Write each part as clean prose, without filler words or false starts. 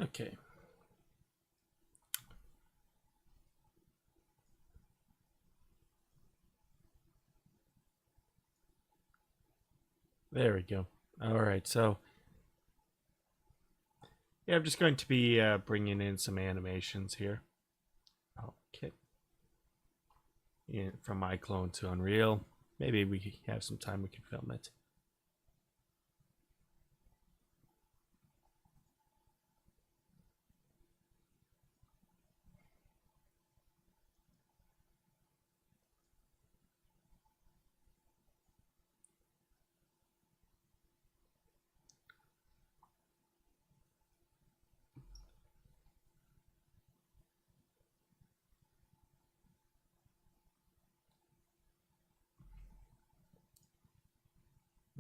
Okay. There we go. All right, so yeah, I'm just going to be bringing in some animations here. Okay. From iClone to Unreal. Maybe we have some time we can film it.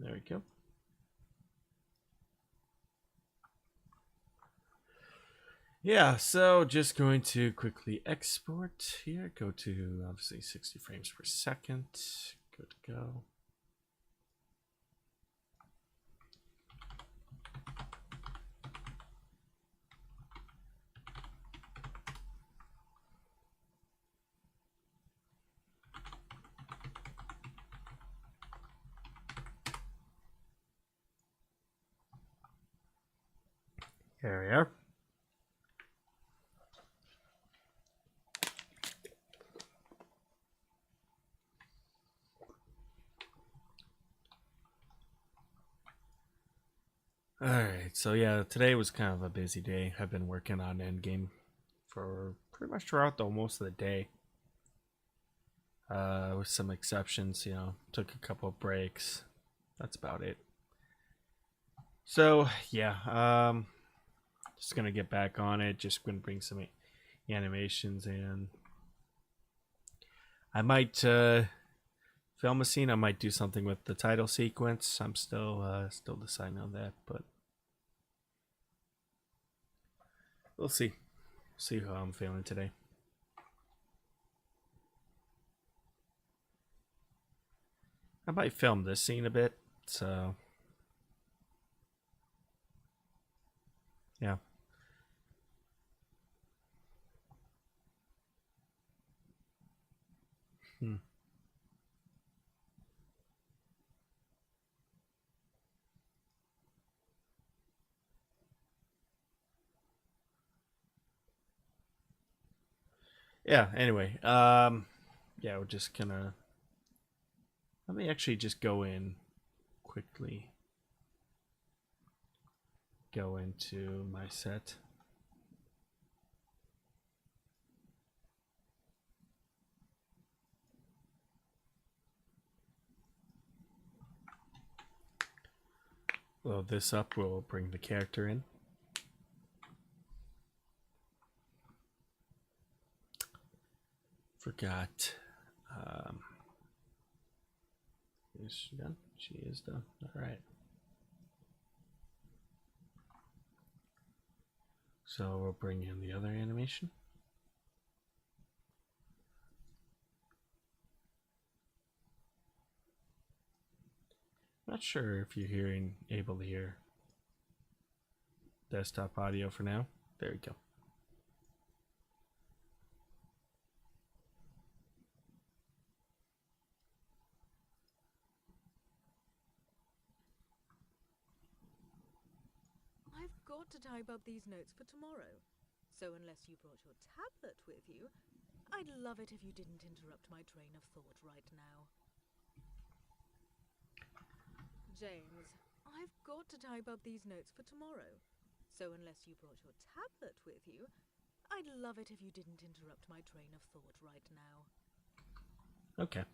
There we go. Yeah, so just going to quickly export here. Go to obviously 60 frames per second. Good to go. Here we are. Alright, so yeah, today was kind of a busy day. I've been working on Endgame for pretty much throughout most of the day. With some exceptions, took a couple of breaks. That's about it. So yeah, just gonna get back on it. Just gonna bring some animations in. I might film a scene. I might do something with the title sequence. I'm still deciding on that, but we'll see. See how I'm feeling today. I might film this scene a bit. So yeah. Hmm. Yeah. Anyway, yeah, we're just gonna. Let me actually just go in quickly. Go into my set. Load this up. We'll bring the character in. Forgot. Is she done? She is done. All right. So we'll bring in the other animation. Not sure if you're able to hear desktop audio for now. There we go. I've got to type up these notes for tomorrow. So unless you brought your tablet with you, I'd love it if you didn't interrupt my train of thought right now. James, I've got to type up these notes for tomorrow. So unless you brought your tablet with you, I'd love it if you didn't interrupt my train of thought right now. Okay.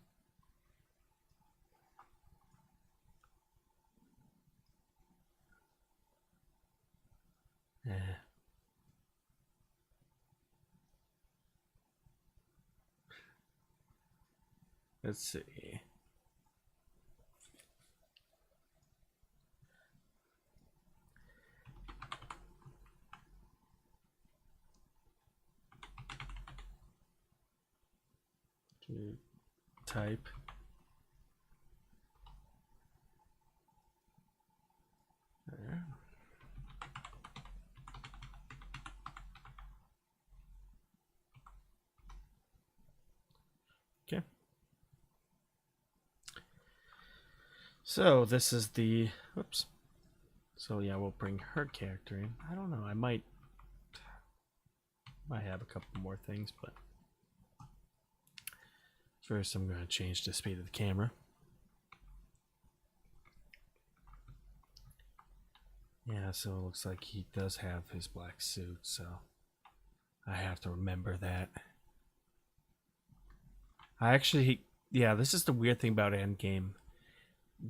Let's see. To type. There. So this is the whoops. So yeah, we'll bring her character in. I don't know. I might have a couple more things, but first I'm going to change the speed of the camera. Yeah, so it looks like he does have his black suit, so I have to remember that. Yeah, this is the weird thing about Endgame.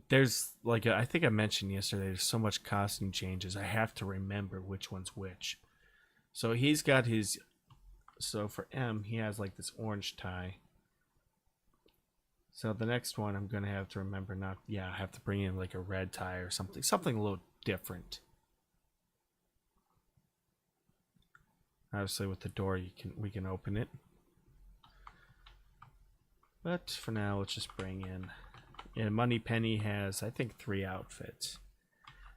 There's like I think I mentioned yesterday. There's so much costume changes. I have to remember which one's which. So he's got his. So for M, he has like this orange tie. So the next one, I'm gonna have to remember not. Yeah, I have to bring in like a red tie or something a little different. Obviously, with the door, we can open it. But for now, let's just bring in. And Moneypenny has, I think, 3 outfits.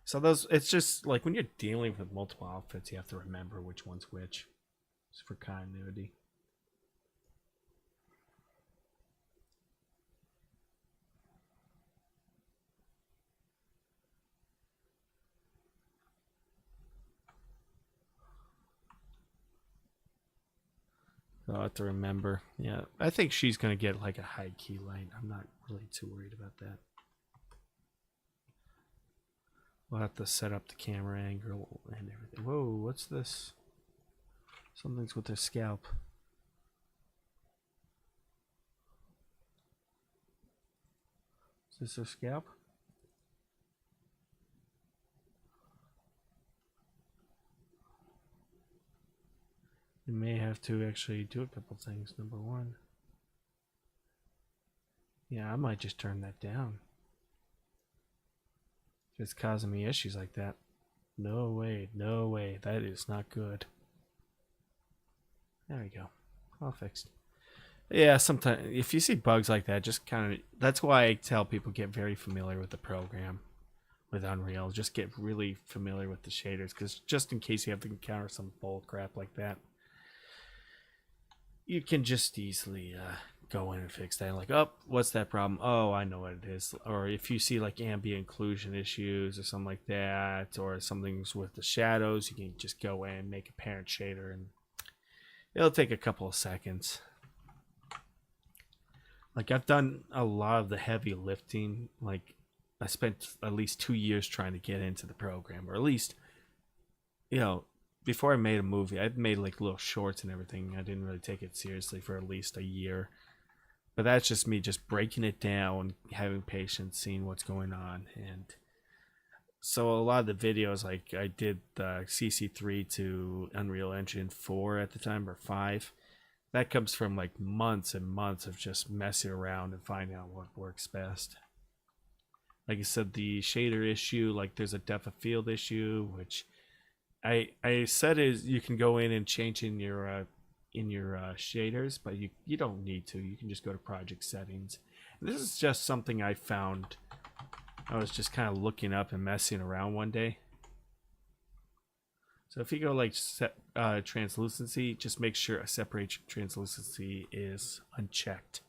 So it's just like when you're dealing with multiple outfits, you have to remember which one's which. Just for continuity. So I'll have to remember. Yeah, I think she's gonna get like a high key light. I'm not really too worried about that. We'll have to set up the camera angle and everything. Whoa, what's this? Something's with her scalp. Is this her scalp? You may have to actually do a couple things. Number one. Yeah, I might just turn that down. If it's causing me issues like that. No way, no way. That is not good. There we go. All fixed. Yeah, sometimes if you see bugs like that, just kind of. That's why I tell people get very familiar with the program, with Unreal. Just get really familiar with the shaders, because just in case you have to encounter some bull crap like that, you can just easily go in and fix that. Like, oh, what's that problem? Oh, I know what it is. Or if you see like ambient occlusion issues or something like that, or something's with the shadows, you can just go in, make a parent shader, and it'll take a couple of seconds. Like, I've done a lot of the heavy lifting. Like, I spent at least 2 years trying to get into the program, or at least, you know, before I made a movie, I'd made like little shorts and everything. I didn't really take it seriously for at least a year. But that's just me just breaking it down, having patience, seeing what's going on. And so a lot of the videos, like I did the CC3 to Unreal Engine 4 at the time, or 5. That comes from like months and months of just messing around and finding out what works best. Like I said, the shader issue, like there's a depth of field issue, which I said is you can go in and change in your shaders, but you don't need to. You can just go to project settings. And this is just something I found. I was just kind of looking up and messing around one day. So if you go like set translucency, just make sure a separate translucency is unchecked.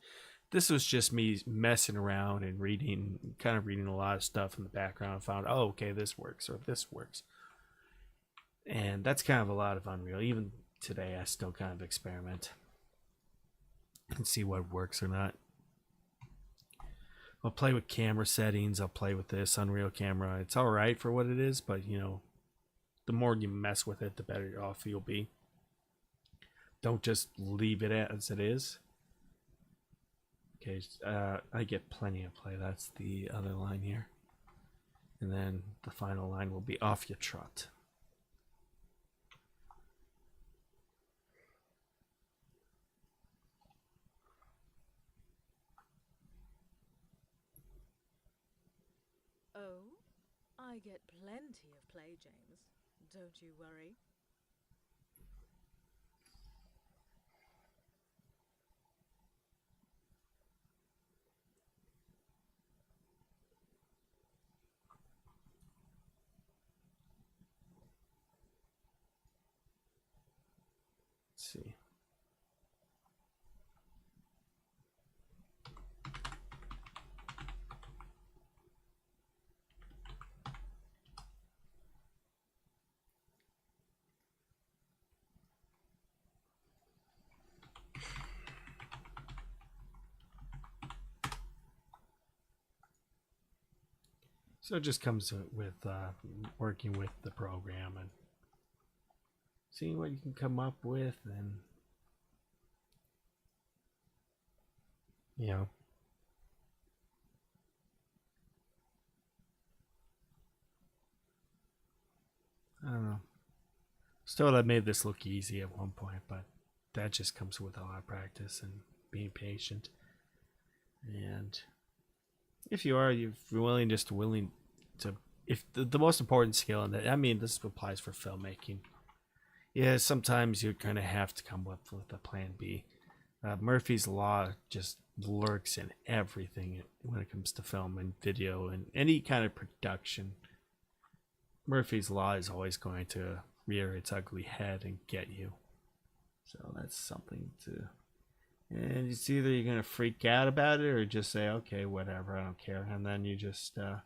This was just me messing around and kind of reading a lot of stuff in the background. I found, oh, okay, this works or this works. And that's kind of a lot of Unreal. Even today, I still kind of experiment and see what works or not. I'll play with camera settings. I'll play with this Unreal camera. It's all right for what it is, but the more you mess with it, the better off you'll be. Don't just leave it as it is. Okay, I get plenty of play. That's the other line here. And then the final line will be off your trot. Oh, I get plenty of play, James. Don't you worry. Let's see. So it just comes with working with the program and seeing what you can come up with, and you know, I don't know. Still, I made this look easy at one point, but that just comes with a lot of practice and being patient. And if you're willing, just willing to, if the most important skill in that, I mean, this applies for filmmaking. Yeah, sometimes you kind of have to come up with a plan B. Murphy's Law just lurks in everything when it comes to film and video and any kind of production. Murphy's Law is always going to rear its ugly head and get you. So that's something to. And it's either you're gonna freak out about it or just say, okay, whatever, I don't care, and then you just kind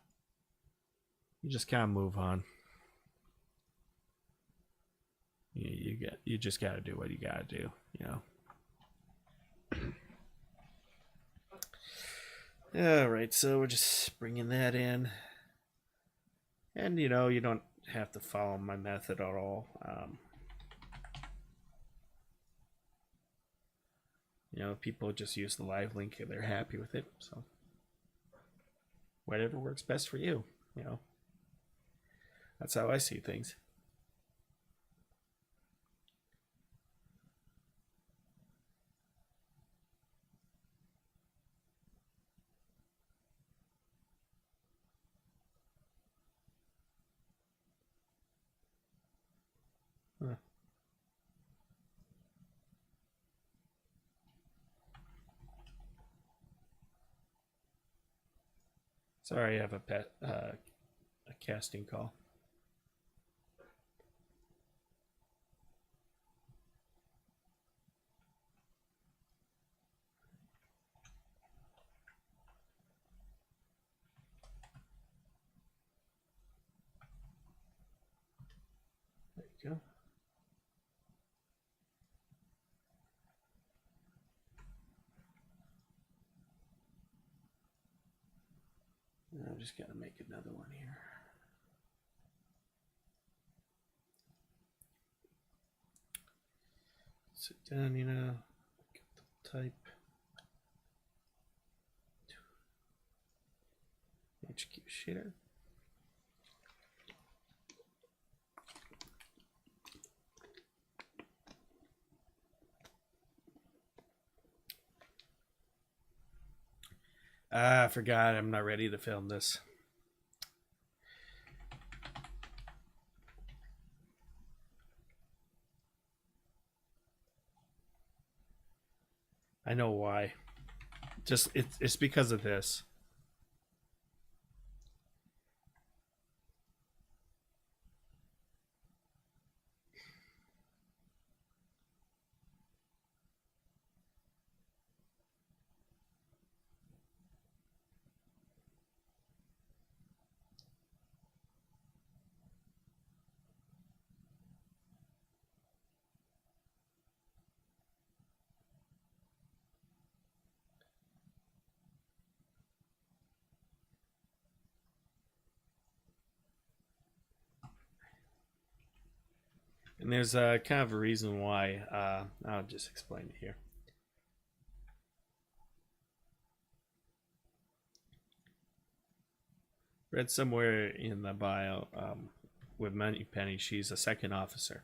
of move on. You just gotta do what you gotta do, you know. All right, so we're just bringing that in, and you know, you don't have to follow my method at all. You know, people just use the live link and they're happy with it. So whatever works best for you, you know. That's how I see things. Huh. Sorry, I have a casting call. There you go. I'm just gonna make another one here. Sit down, you know, get the type. HQ shader. I forgot I'm not ready to film this. I know why. Just it's because of this. And there's kind of a reason why. I'll just explain it here. Read somewhere in the bio with Moneypenny, she's a second officer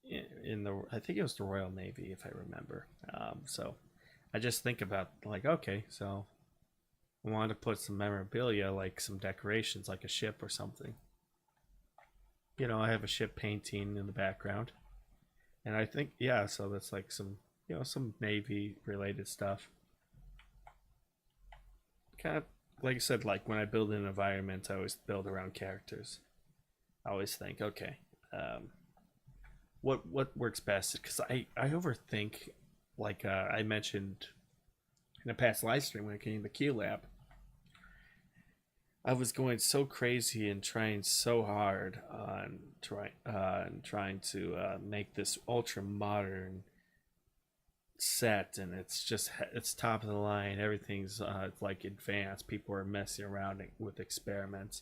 in the. I think it was the Royal Navy, if I remember. So I just think about like, okay, so I wanted to put some memorabilia, like some decorations, like a ship or something. You know, I have a ship painting in the background, and I think yeah, so that's like some some Navy related stuff. Kind of like I said, like when I build an environment, I always build around characters. I always think, okay, what works best? Because I overthink, like I mentioned in a past live stream when it came to Q Lab. I was going so crazy and trying so hard on trying to make this ultra modern set, and it's top of the line. Everything's like advanced. People are messing around with experiments,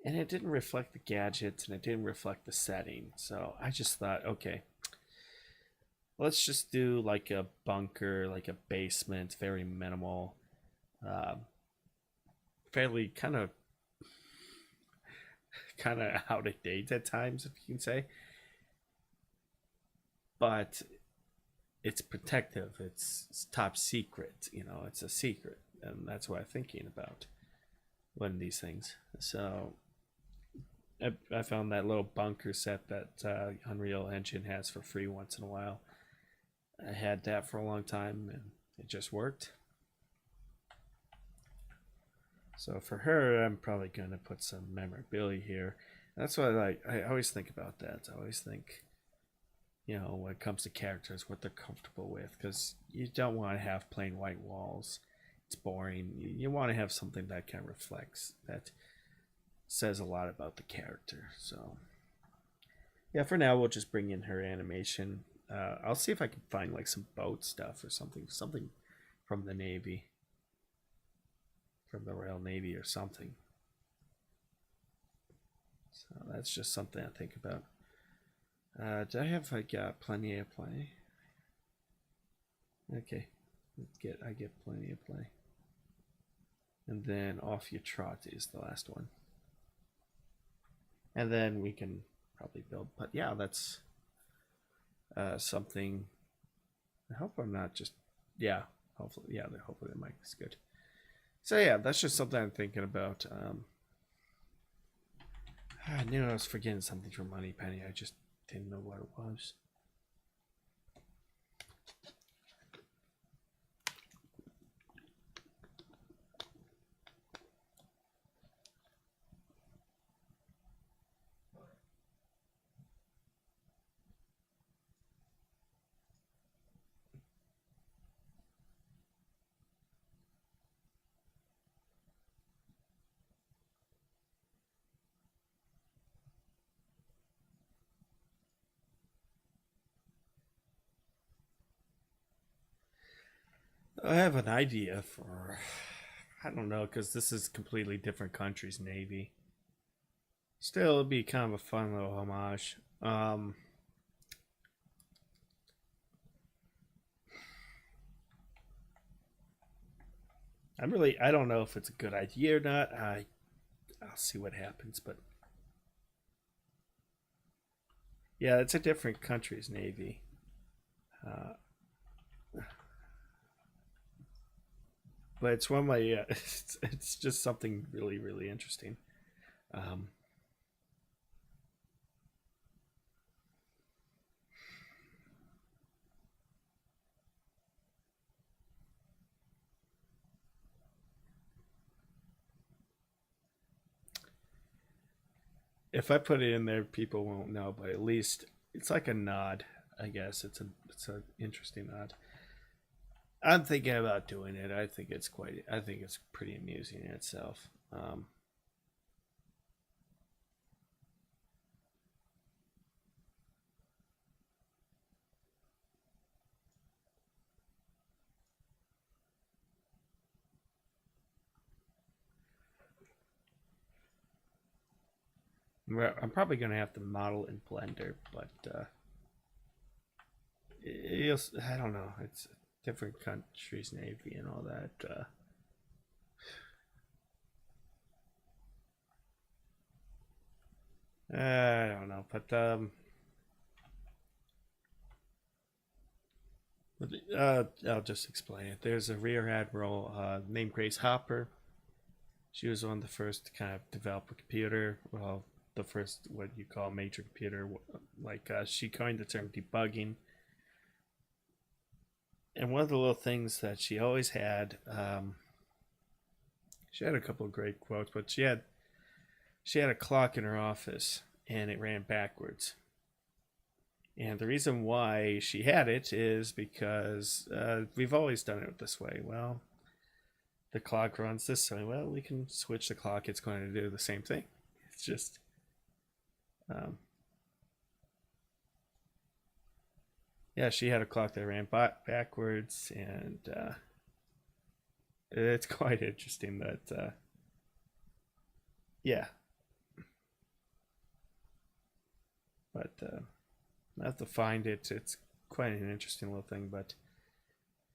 and it didn't reflect the gadgets, and it didn't reflect the setting. So I just thought, okay, let's just do like a bunker, like a basement, very minimal, uh, fairly kind of out of date at times, if you can say, but it's protective. It's top secret. It's a secret, and that's what I'm thinking about when these things. So I found that little bunker set that Unreal Engine has for free once in a while. I had that for a long time, and it just worked. So for her, I'm probably gonna put some memorabilia here. That's what I like. I always think about that. I always think, when it comes to characters, what they're comfortable with, because you don't want to have plain white walls. It's boring. You want to have something that kind of reflects, that says a lot about the character. So yeah, for now we'll just bring in her animation. I'll see if I can find like some boat stuff or something from the Navy, from the Royal Navy or something. So that's just something I think about. Do I got plenty of play? Okay, I get plenty of play. And then Off You Trot is the last one. And then we can probably build. But yeah, that's something. I hope I'm not just. Yeah, hopefully the mic is good. So yeah, that's just something I'm thinking about. I knew I was forgetting something from Moneypenny. I just didn't know what it was. I have an idea for. I don't know, because this is completely different countries' Navy. Still, it'd be kind of a fun little homage. I don't know if it's a good idea or not. I'll see what happens, but yeah, it's a different country's Navy. Uh, but it's one of my, it's just something really, really interesting. Um, if I put it in there, people won't know, but at least it's like a nod. I guess it's an interesting nod. I'm thinking about doing it. I think it's pretty amusing in itself. I'm probably gonna have to model in Blender, but I don't know. It's different countries' Navy and all that. I don't know, but I'll just explain it. There's a rear admiral named Grace Hopper. She was one of the first to kind of develop a computer. Well, the first what you call major computer. Like she coined the term debugging. And one of the little things that she always had, she had a couple of great quotes, but she had a clock in her office, and it ran backwards. And the reason why she had it is because we've always done it this way. Well, the clock runs this way. Well, we can switch the clock. It's going to do the same thing. It's just. Um, yeah, she had a clock that ran backwards, and it's quite interesting that yeah, but I have to find it. It's quite an interesting little thing, but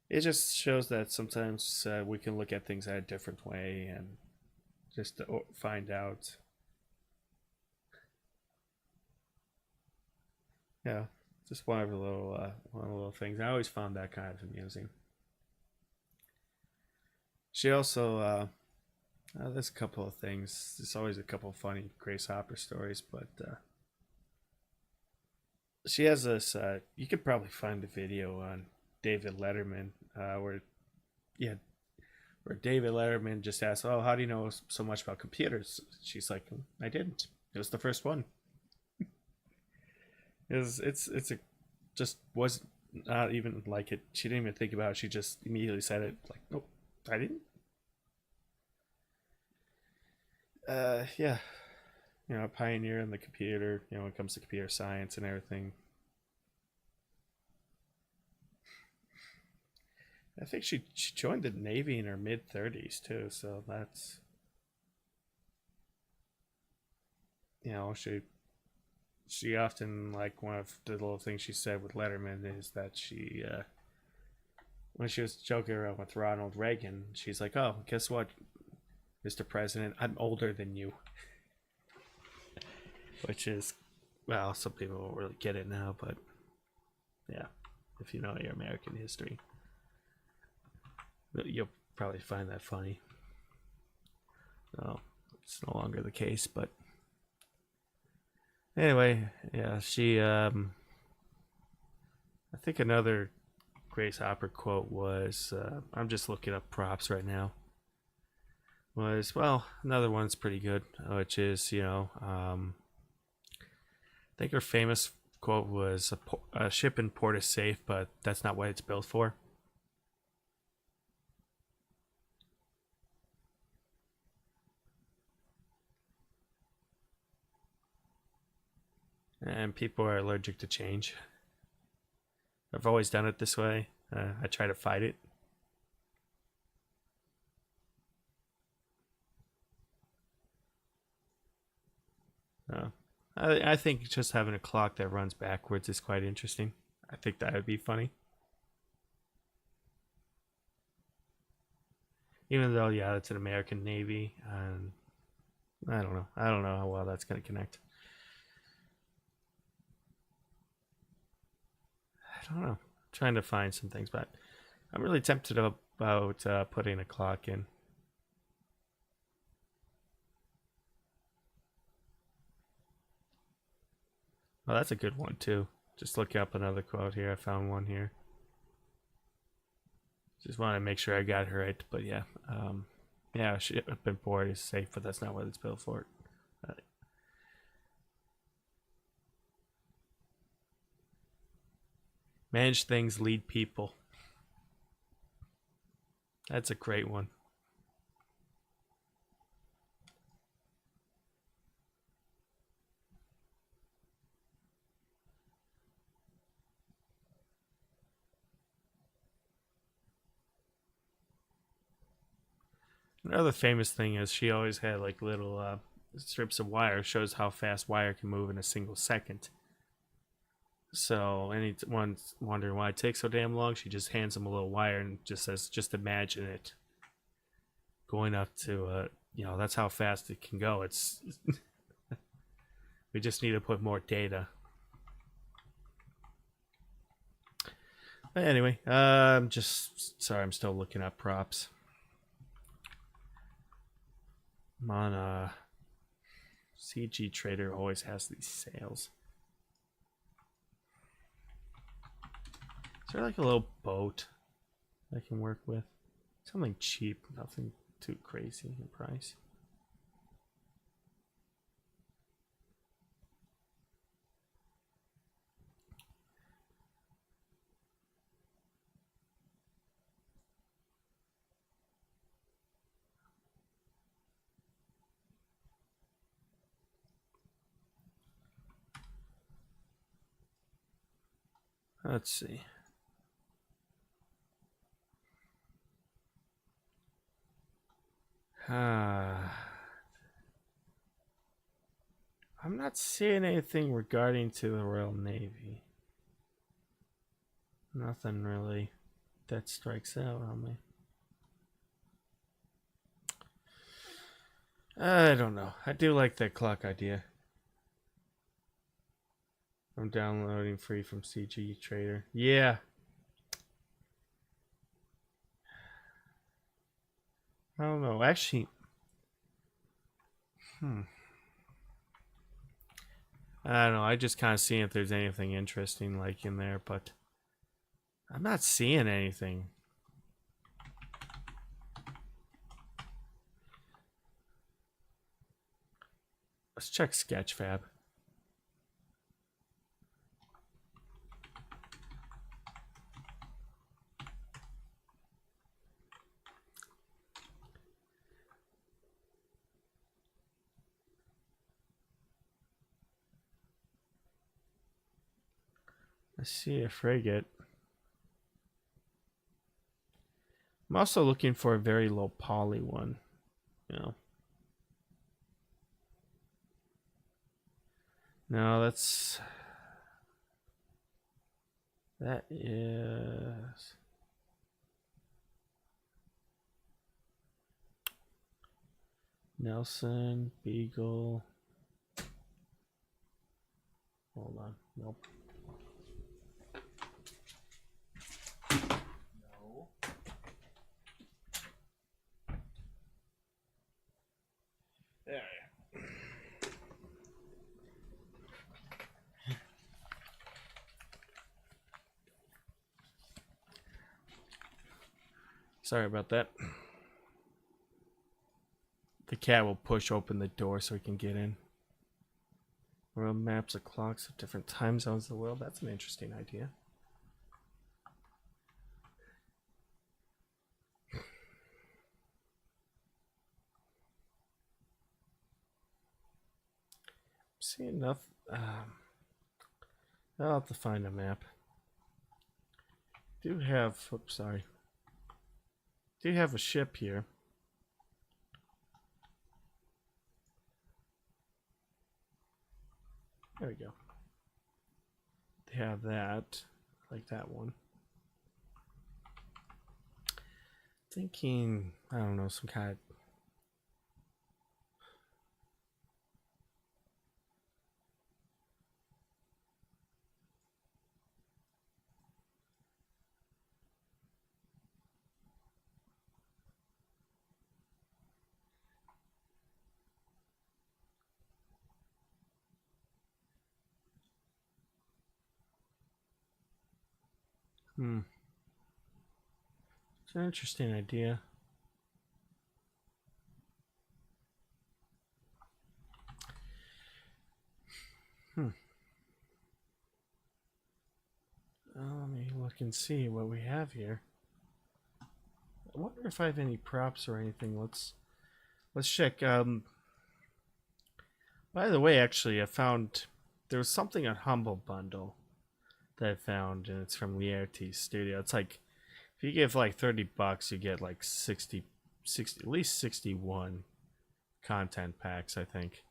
it just shows that sometimes we can look at things at a different way and just to find out. Yeah, just one of the little things. I always found that kind of amusing. She also there's a couple of things. There's always a couple of funny Grace Hopper stories, but she has this. You could probably find the video on David Letterman, where yeah, where David Letterman just asks, "Oh, how do you know so much about computers?" She's like, "I didn't. It was the first one." It's a just was not even like it. She didn't even think about it. She just immediately said it. Like, nope, I didn't. Yeah, a pioneer in the computer. When it comes to computer science and everything. I think she joined the Navy in her mid 30s too. So that's she often, like, one of the little things she said with Letterman is that she when she was joking around with Ronald Reagan, she's like, "Oh, guess what, Mr. President, I'm older than you," which is, well, some people won't really get it now, but yeah, if you know your American history, you'll probably find that funny. No, it's no longer the case, but anyway, yeah, she I think another Grace Hopper quote was, I'm just looking up props right now, was, well, another one's pretty good, which is, I think her famous quote was, a ship in port is safe, but that's not what it's built for. And people are allergic to change. I've always done it this way. I try to fight it. Uh, I think just having a clock that runs backwards is quite interesting. I think that would be funny. Even though, yeah, it's an American Navy, and I don't know. I don't know how well that's going to connect. I don't know. I'm trying to find some things, but I'm really tempted about putting a clock in. Oh, that's a good one too. Just looking up another quote here. I found one here. Just want to make sure I got it right. But yeah, yeah, ship and port is safe, but that's not what it's built for. Uh, Manage things, lead people. That's a great one. Another famous thing is she always had like little strips of wire. Shows how fast wire can move in a single second. So anyone's wondering why it takes so damn long, she just hands them a little wire and just says, "Just imagine it going up to that's how fast it can go. It's we just need to put more data." But anyway, I'm just sorry. I'm still looking up props. I'm on CG Trader always has these sales. Is there like a little boat I can work with? Something cheap, nothing too crazy in price. Let's see. I'm not seeing anything regarding to the Royal Navy. Nothing really that strikes out on me. I don't know. I do like that clock idea. I'm downloading free from CG Trader. Yeah. I don't know. Actually, I don't know. I just kind of see if there's anything interesting like in there, but I'm not seeing anything. Let's check Sketchfab. I see a frigate. I'm also looking for a very low poly one. You know. No, that is Nelson Beagle. Hold on. Nope. No. There. Sorry about that. The cat will push open the door so we can get in. World maps of clocks of different time zones of the world. That's an interesting idea. See enough. I'll have to find a map. Do have. Oops, sorry. Do have a ship here. There we go. They have that, like that one. Thinking, I don't know, some kind of. It's an interesting idea. Let me look and see what we have here. I wonder if I have any props or anything. Let's check. By the way, actually, I found there was something on Humble Bundle that I found, and it's from Lierte Studio. It's like if you give like $30, you get like 60 at least 61 content packs, I think.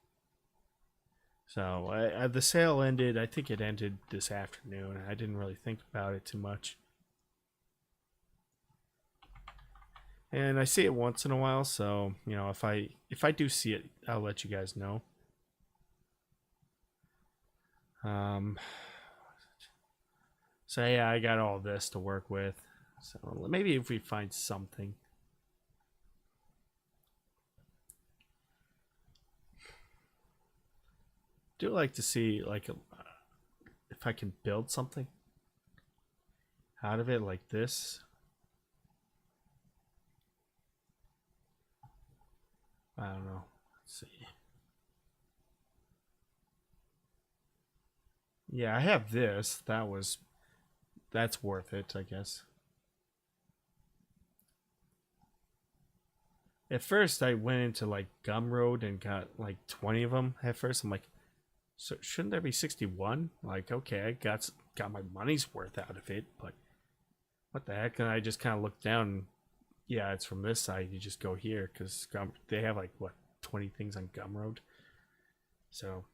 So the sale ended. I think it ended this afternoon. I didn't really think about it too much. And I see it once in a while, so you know, if I do see it, I'll let you guys know. So yeah, I got all this to work with. So maybe if we find something. Do like to see like if I can build something out of it like this. I don't know. Let's see. Yeah, I have this. That's worth it, I guess. At first, I went into like Gumroad and got like 20 of them. At first, I'm like, so shouldn't there be 61? Like, okay, I got got my money's worth out of it, but what the heck? And I just kind of looked down. And, yeah, it's from this side. You just go here because they have like what 20 things on Gumroad. So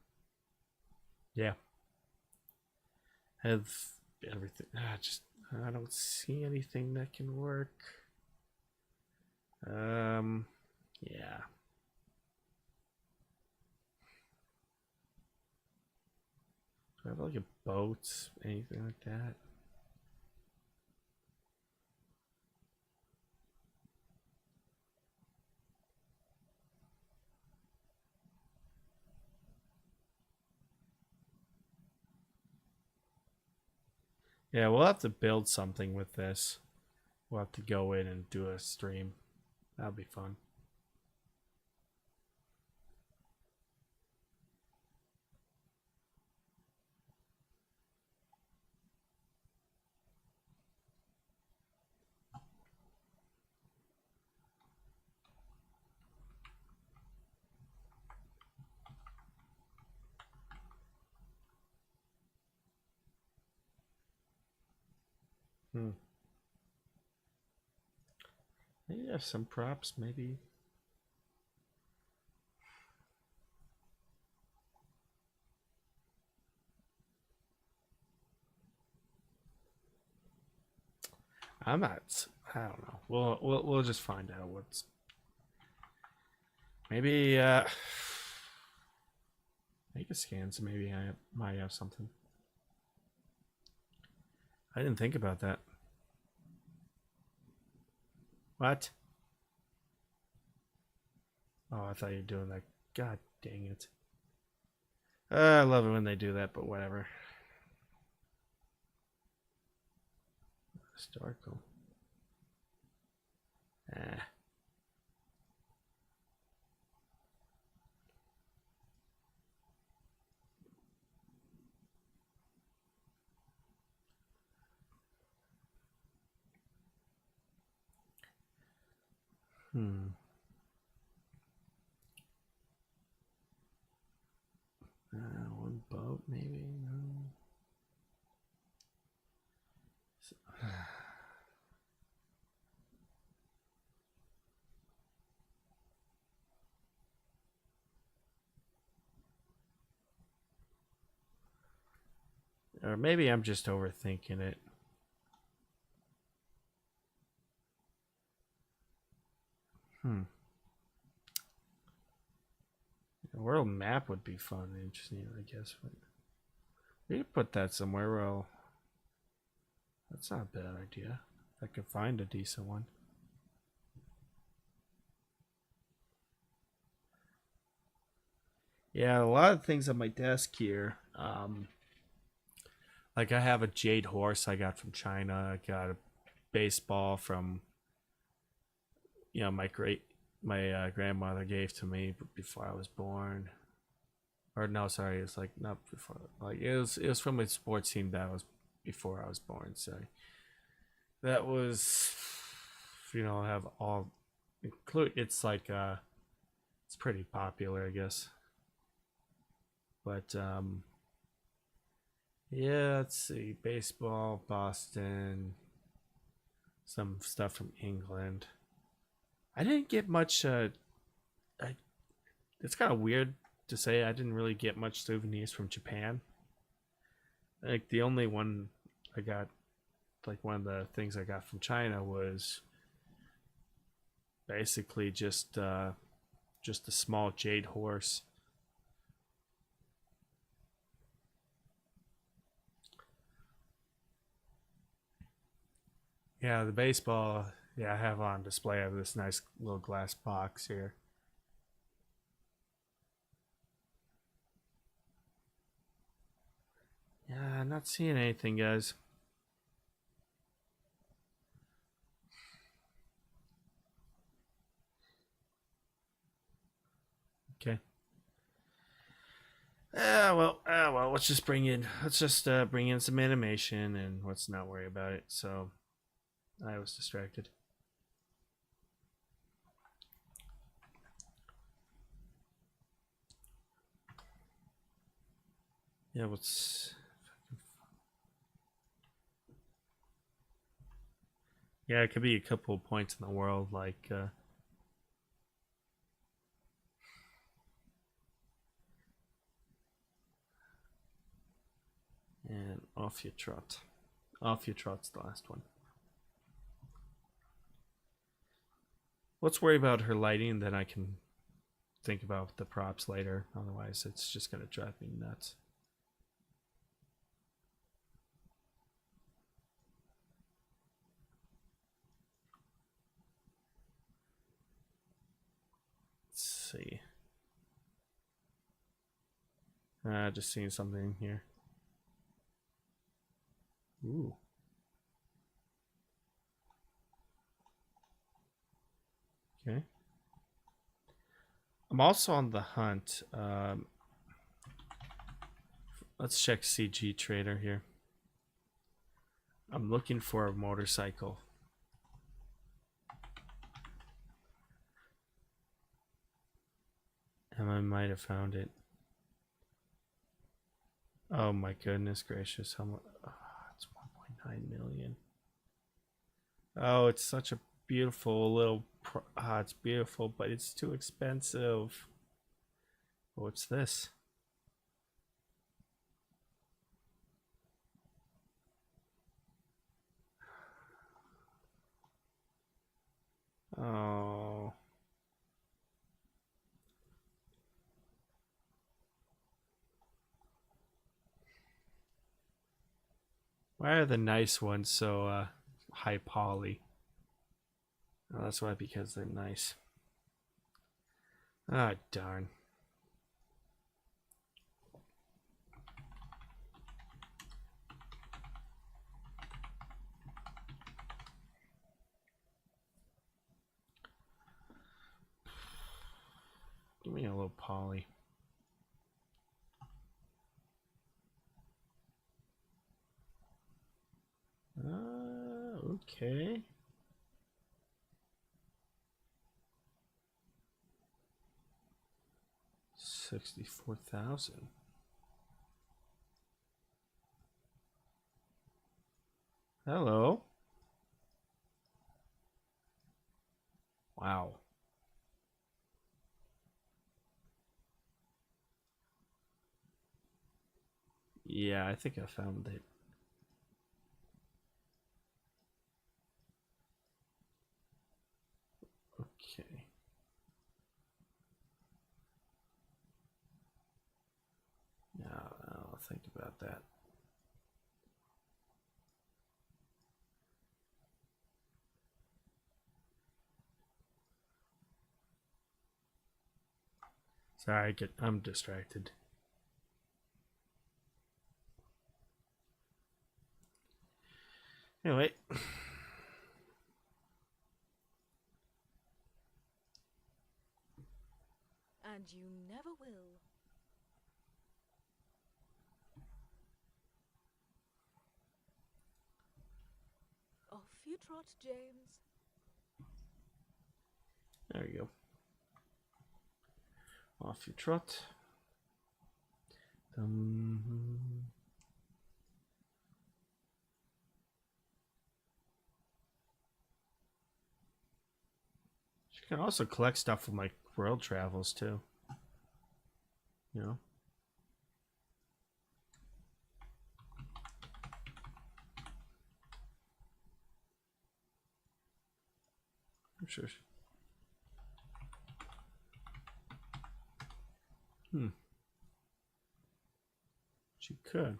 yeah, have everything. Just I don't see anything that can work. Yeah. Do I have like a boat, anything like that? Yeah, we'll have to build something with this. We'll have to go in and do a stream. That'll be fun. Hmm. Maybe have some props, maybe. I'm not. I don't know. We'll just find out what's. Maybe make a scan. So maybe I might have something. I didn't think about that. What? Oh, I thought you were doing that. God dang it. I love it when they do that, but whatever. Historical. Eh. Hmm. One boat, maybe? No. Or maybe I'm just overthinking it. Hmm. A world map would be fun and interesting, I guess. But we could put that somewhere. Well, that's not a bad idea. If I could find a decent one. Yeah, a lot of things on my desk here. Like I have a jade horse I got from China. I got a baseball from my grandmother gave to me before I was born. Or no, sorry, it's like not before. Like it was from a sports team that was before I was born. So that was, have all include. It's like it's pretty popular, I guess. But yeah, let's see, baseball, Boston, some stuff from England. I didn't get much. I, it's kind of weird to say I didn't really get much souvenirs from Japan. Like the only one I got, like one of the things I got from China was basically just a small jade horse. Yeah, the baseball. Yeah, I have on display. I have this nice little glass box here. Yeah, I'm not seeing anything, guys. Okay. Well. Let's just bring in some animation and let's not worry about it. So I was distracted. Yeah, what's Yeah, it could be a couple of points in the world, like, and off you trot. Off you trot's the last one. Let's worry about her lighting, then I can think about the props later. Otherwise, it's just going to drive me nuts. Let's see. Just seeing something here. Ooh. Okay. I'm also on the hunt. Let's check CG Trader here. I'm looking for a motorcycle. And I might have found it. Oh my goodness gracious. How much? Oh, it's 1.9 million. Oh, it's such a beautiful little. It's beautiful, but it's too expensive. What's this? Oh. Why are the nice ones so high poly? Oh, that's why, because they're nice. Ah, darn. Give me a little poly. Okay. $64,000. Hello. Wow. Yeah, I think I found it. Okay. Now I'll think about that. Sorry, I'm distracted. Anyway. And you never will. Off you trot, James. There you go. Off you trot. She can also collect stuff from like world travels too. You know? I'm sure. She could.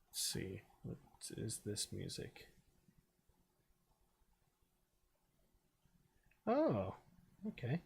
Let's see. What is this music? Oh, okay.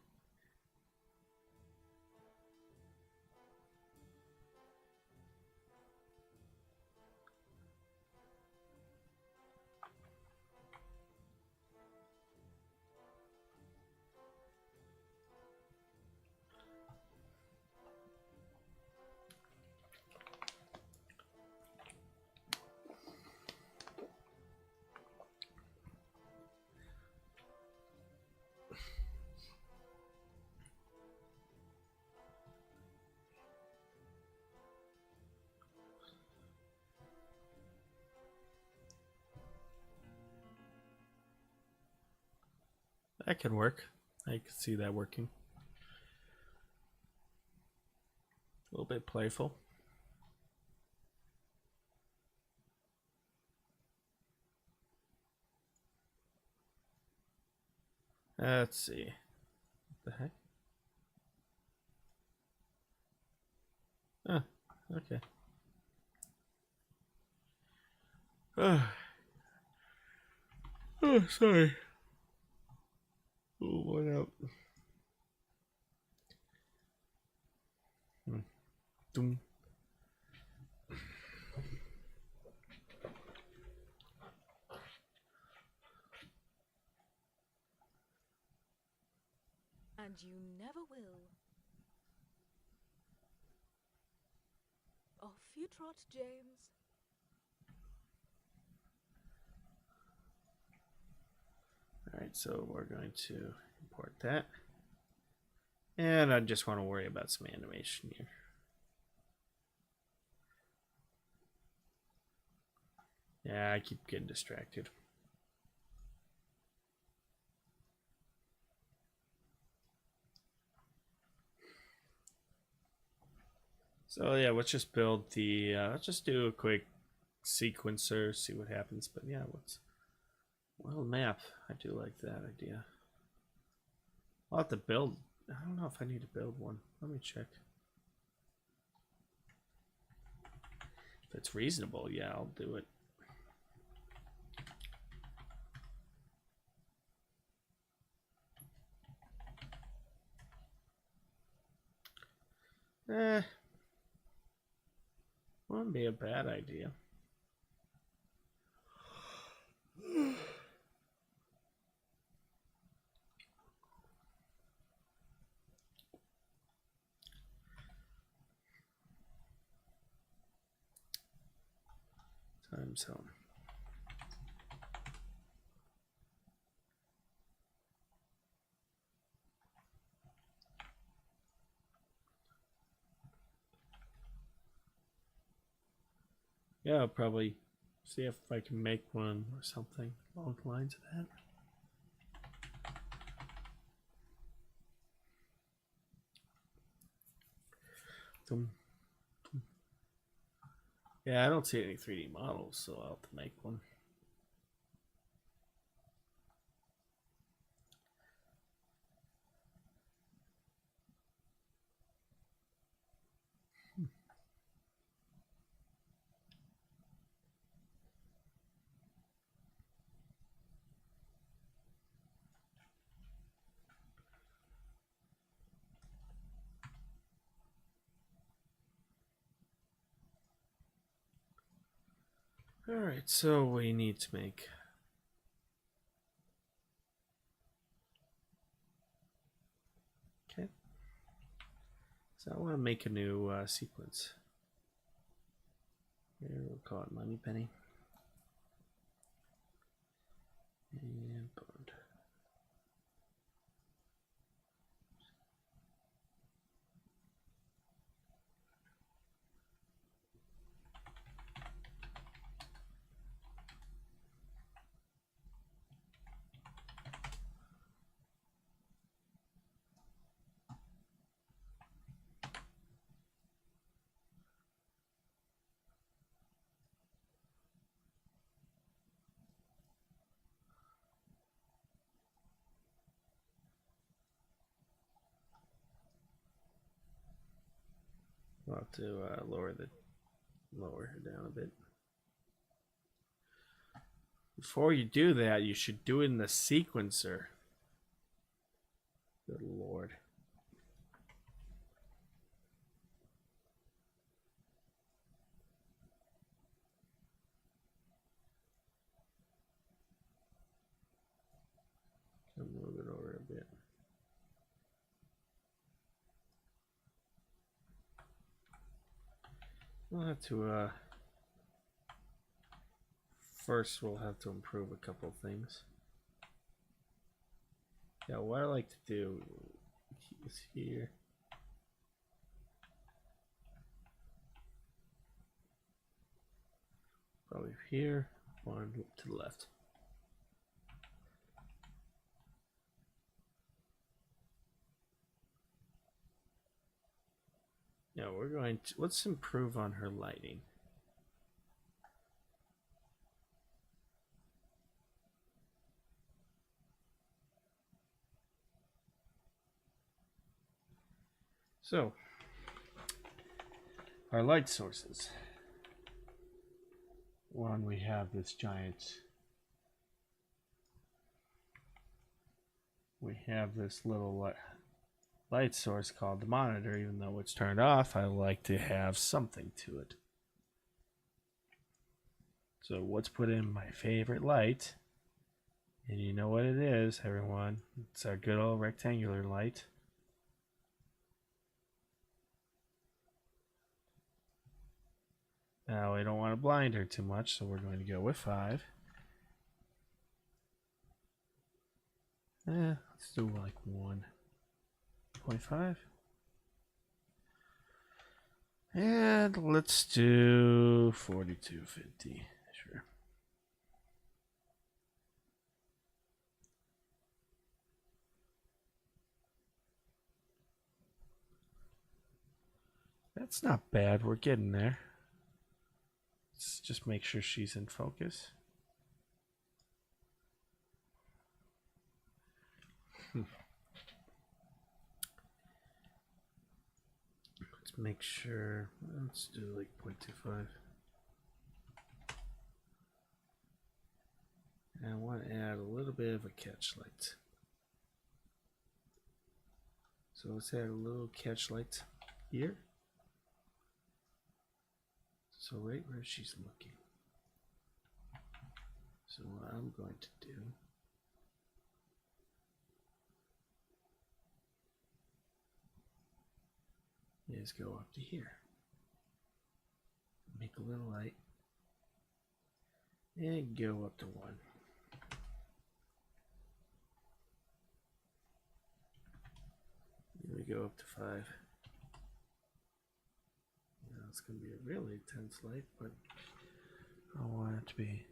That can work. I can see that working. A little bit playful. Let's see. What the heck? Oh, okay. Oh, sorry. Oh, what up? Doom. And you never will. Off you trot, James. Alright, so we're going to import that. And I just want to worry about some animation here. Yeah, I keep getting distracted. So yeah, let's just build the, let's just do a quick sequencer, see what happens. But yeah, well, map. I do like that idea. I'll have to build. I don't know if I need to build one. Let me check. If it's reasonable, yeah, I'll do it. Wouldn't be a bad idea. Time zone. Yeah, I'll probably see if I can make one or something along the lines of that. Yeah, I don't see any 3D models, so I'll have to make one. Alright, so we need to make. Okay. So I want to make a new sequence. Here, we'll call it Money Penny. And burned. We'll have to lower her down a bit. Before you do that, you should do it in the sequencer. Good lord. I'll move it over a bit. We'll have to first we'll have to improve a couple things. Yeah, what I like to do is here. Probably here, one to the left. Yeah, we're going to let's improve on her lighting. So, our light sources. One, we have this giant. We have this little light source called the monitor. Even though it's turned off, I like to have something to it. So, what's put in my favorite light? And you know what it is, everyone. It's our good old rectangular light. Now, we don't want to blind her too much, so we're going to go with 5. Let's do like 1.5. And let's do 4250. Sure. That's not bad. We're getting there. Let's just make sure she's in focus. Let's make sure. Let's do like 0.25. And I want to add a little bit of a catch light. So let's add a little catch light here. So right where she's looking. So what I'm going to do is go up to here. Make a little light. And go up to 1. Then we go up to 5. Now it's going to be a really intense light, but I want it to be.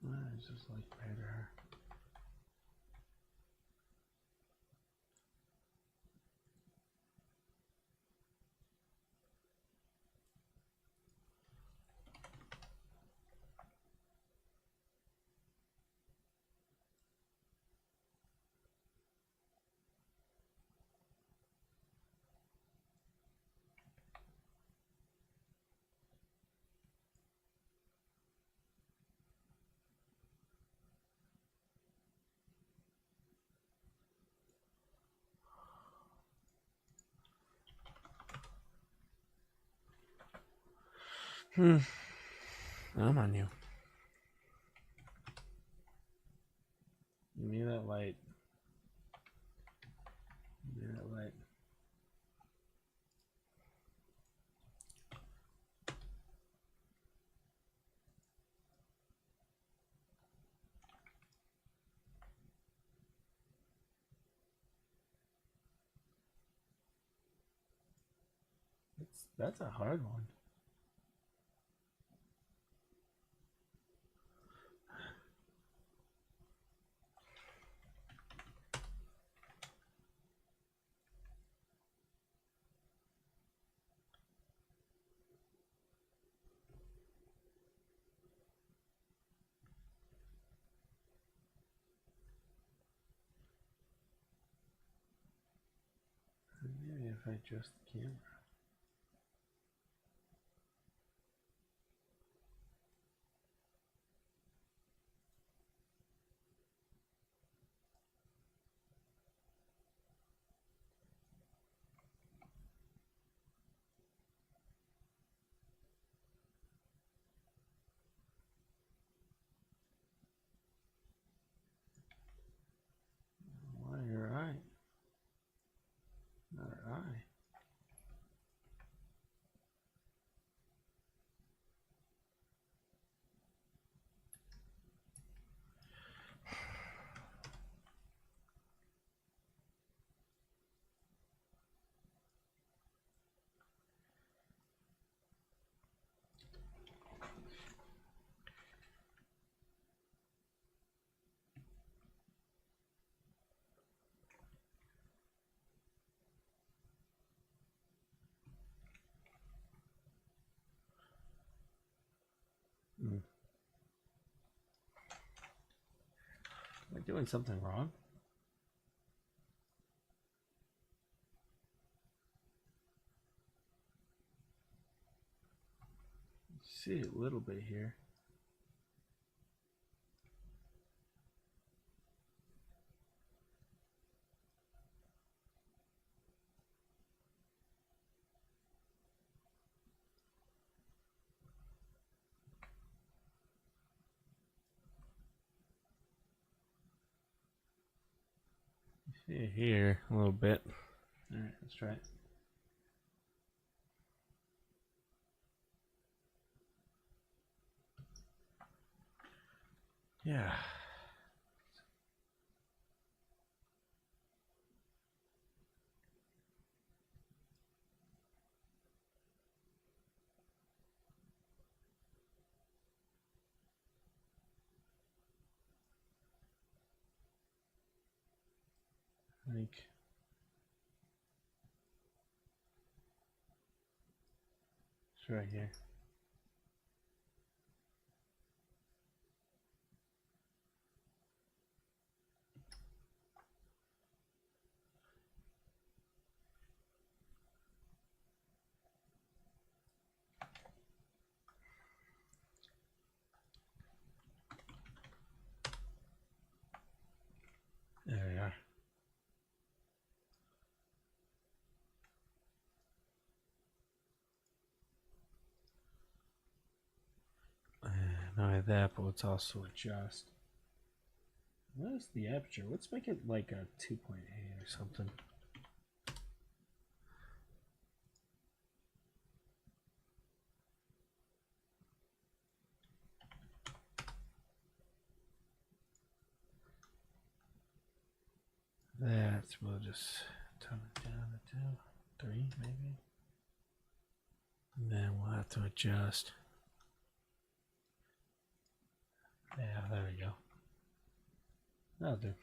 I just like better. I'm on you. Give me that light. Give me that light. That's a hard one. Maybe if I adjust the camera. Why your eye? Not her eye. Am I doing something wrong? See a little bit here. See it here a little bit. All right, let's try it. Yeah. I think it's right here. There we are. Not only that, but let's also adjust. What is the aperture? Let's make it like a 2.8 or something. We'll just tone it down to 2, 3 maybe. And then we'll have to adjust. Yeah, there we go. That'll do.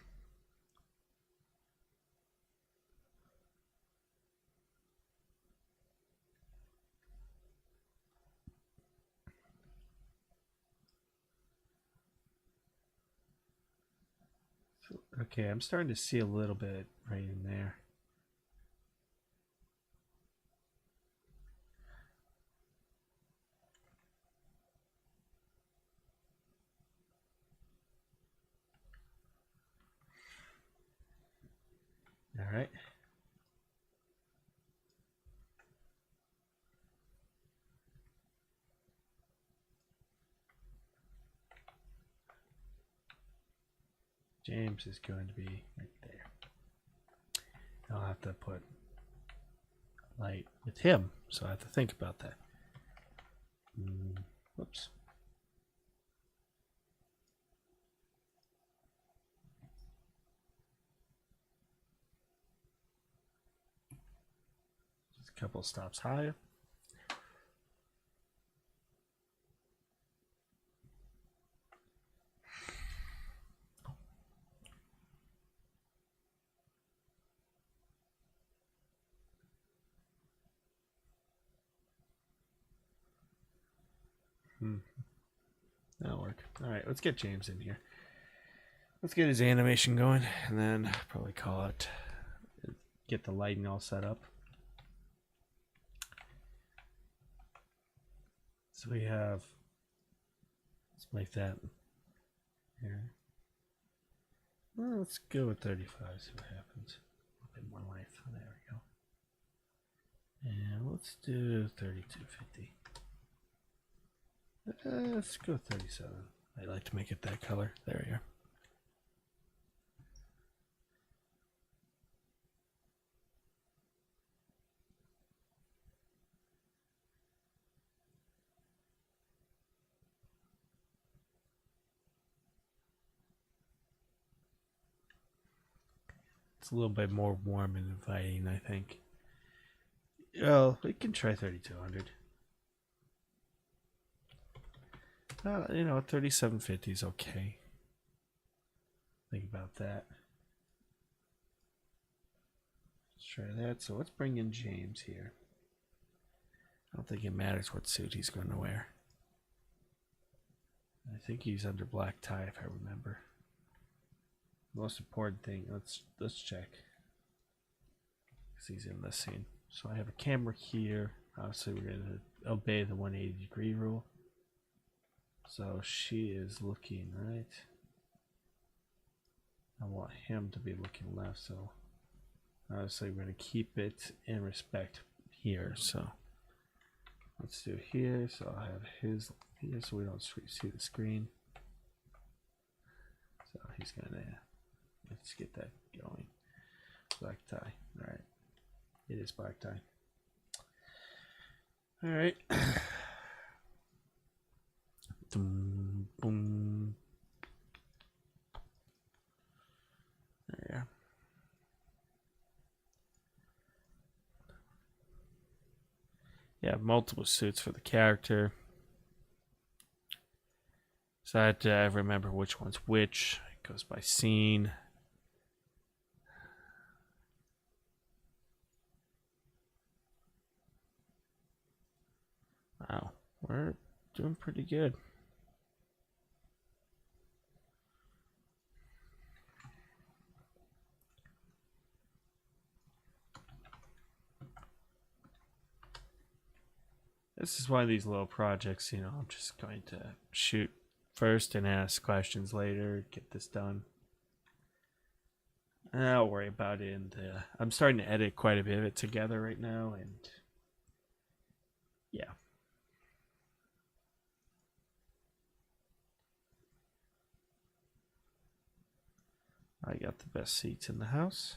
Okay, I'm starting to see a little bit right in there. All right. James is going to be right there. I'll have to put light with him, so I have to think about that. Whoops. Just a couple stops higher. That'll work. All right, let's get James in here. Let's get his animation going, and then probably call it. Get the lighting all set up. So we have. Let's make that here. Well, let's go with 35. See what happens. A bit more length. There we go. And let's do 3250. Let's go 37. I like to make it that color. There we go. It's a little bit more warm and inviting, I think. Well, we can try 3200. You know, 3750 is okay. Think about that. Let's try that. So let's bring in James here. I don't think it matters what suit he's going to wear. I think he's under black tie, if I remember. Most important thing, let's check. Because he's in this scene. So I have a camera here. Obviously, we're going to obey the 180-degree rule. So she is looking right. I want him to be looking left. So obviously, we're going to keep it in respect here. So let's do here. So I'll have his here so we don't see the screen. So he's going to. Let's get that going. Black tie. All right. It is black tie. All right. Boom, boom. There you are. Yeah, multiple suits for the character. So I had to remember which one's which. It goes by scene. Wow, we're doing pretty good. This is one of these little projects, you know, I'm just going to shoot first and ask questions later, get this done. And I'll worry about it. And I'm starting to edit quite a bit of it together right now, and yeah. I got the best seats in the house.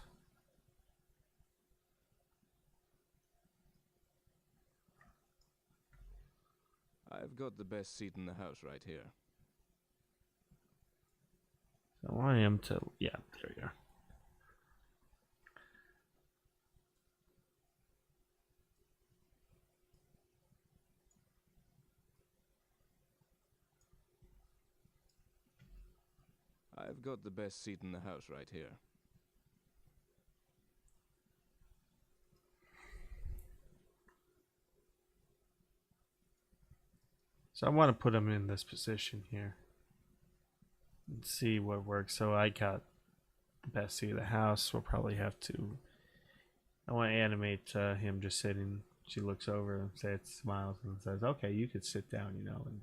I've got the best seat in the house right here. So I want him to, yeah, there we are. I've got the best seat in the house right here. So I want to put him in this position here and see what works. So I got the best seat of the house. We'll probably have to, I want to animate him just sitting. She looks over and smiles and says, okay, you could sit down, you know. And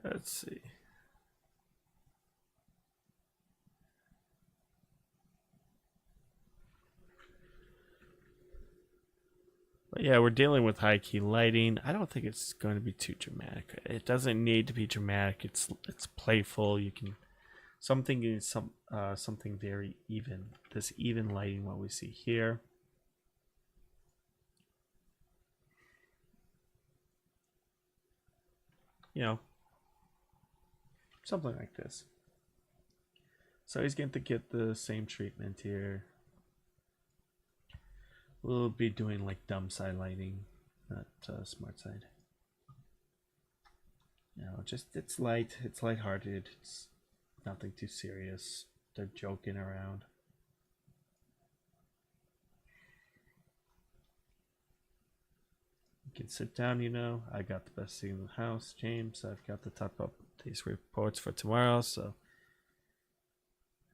let's see. But yeah, we're dealing with high key lighting. I don't think it's going to be too dramatic. It doesn't need to be dramatic. It's playful. You can something very even. This even lighting, what we see here. You know, something like this. So he's going to get the same treatment here. We'll be doing like dumb side lighting, not smart side. You know, just it's light, it's lighthearted, it's nothing too serious. They're joking around. You can sit down, you know. I got the best seat in the house, James. I've got to type up these reports for tomorrow, so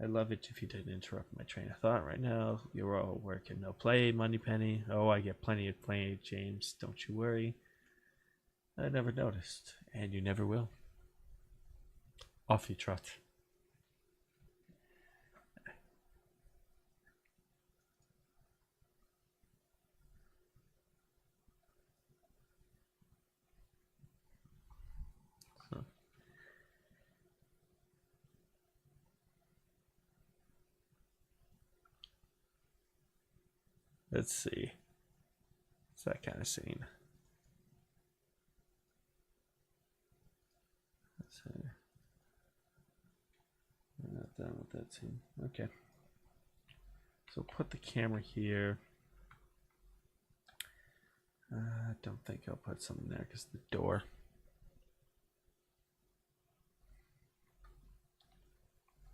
I'd love it if you didn't interrupt my train of thought right now. You're all working, no play, money penny. Oh, I get plenty of play, James. Don't you worry. I never noticed, and you never will. Off you trot. So, let's see. It's that kind of scene. Let's see. We're not done with that scene. Okay. So put the camera here. I don't think I'll put something there because the door.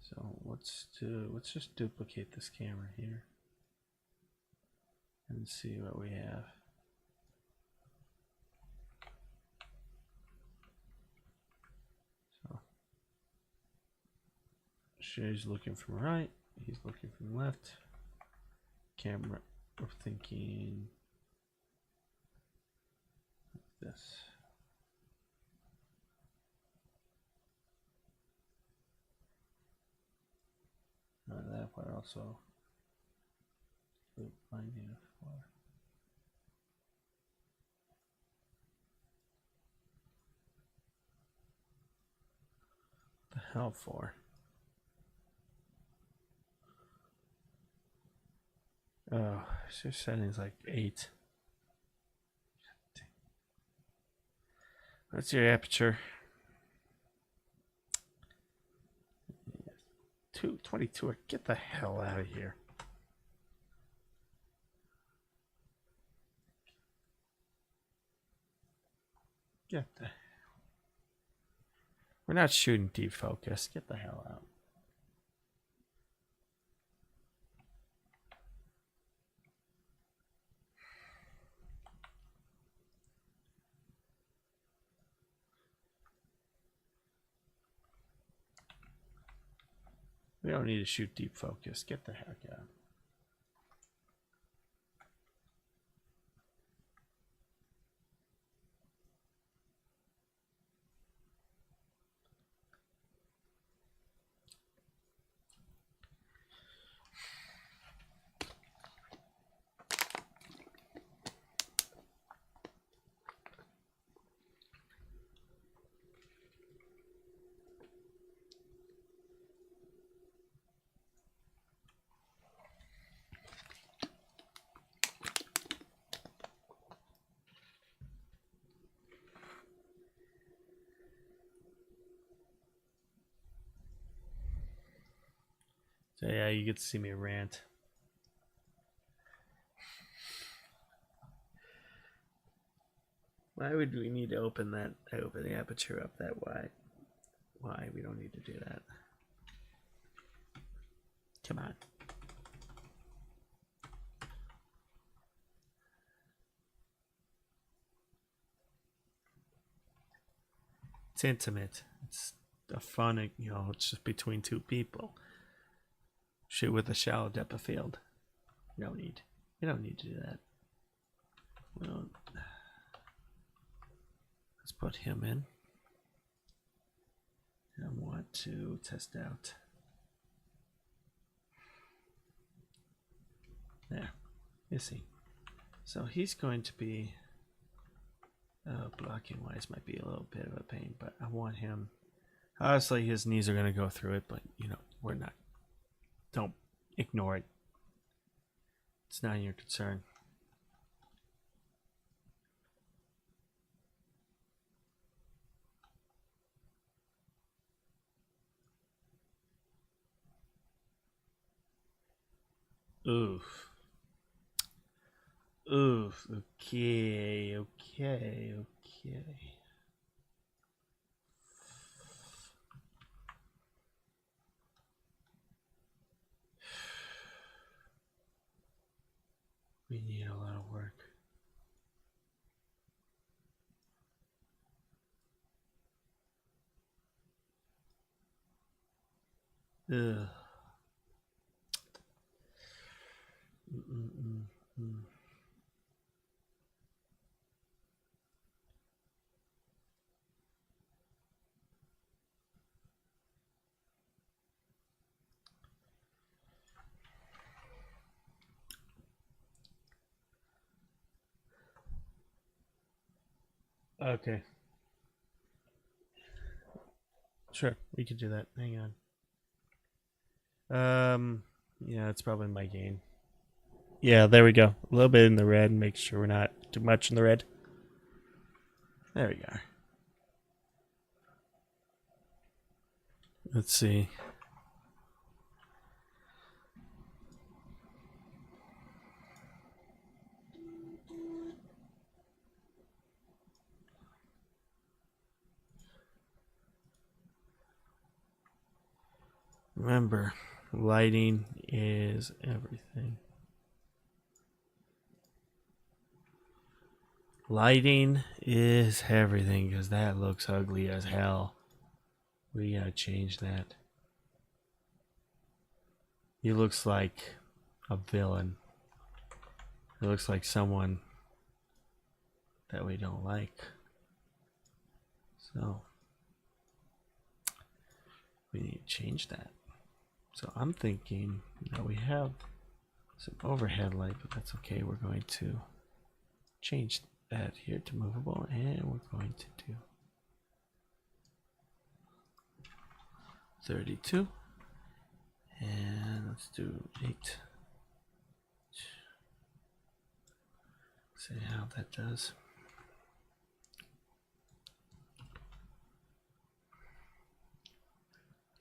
So let's just duplicate this camera here and see what we have. So she's looking from right, he's looking from left. Camera, we're thinking this. That part also. Finding a floor. The hell for? Oh, your setting's like 8. What's your aperture? 222. Get the hell out of here. Get the. We're not shooting deep focus. Get the hell out. We don't need to shoot deep focus. Get the heck out. So yeah, you get to see me rant. Why would we need to open the aperture up that wide? Why? We don't need to do that. Come on. It's intimate. It's a fun, it's just between two people. Shoot with a shallow depth of field. You don't need to do that. Well, let's put him in. I want to test out. There. You see. So he's going to be blocking wise might be a little bit of a pain, but I want him. Obviously, his knees are going to go through it, but we're not. Don't ignore it. It's not your concern. Oof. Oof. Okay. Okay. Okay. We need a lot of work. Ugh. Mm-mm-mm-mm. Okay. Sure, we could do that. Hang on. Yeah, it's probably my gain. Yeah, there we go. A little bit in the red. Make sure we're not too much in the red. There we go. Let's see. Remember, lighting is everything. Lighting is everything because that looks ugly as hell. We gotta change that. He looks like a villain. He looks like someone that we don't like. So, we need to change that. So I'm thinking that we have some overhead light, but that's okay. We're going to change that here to movable, and we're going to do 32. And let's do 8. See how that does.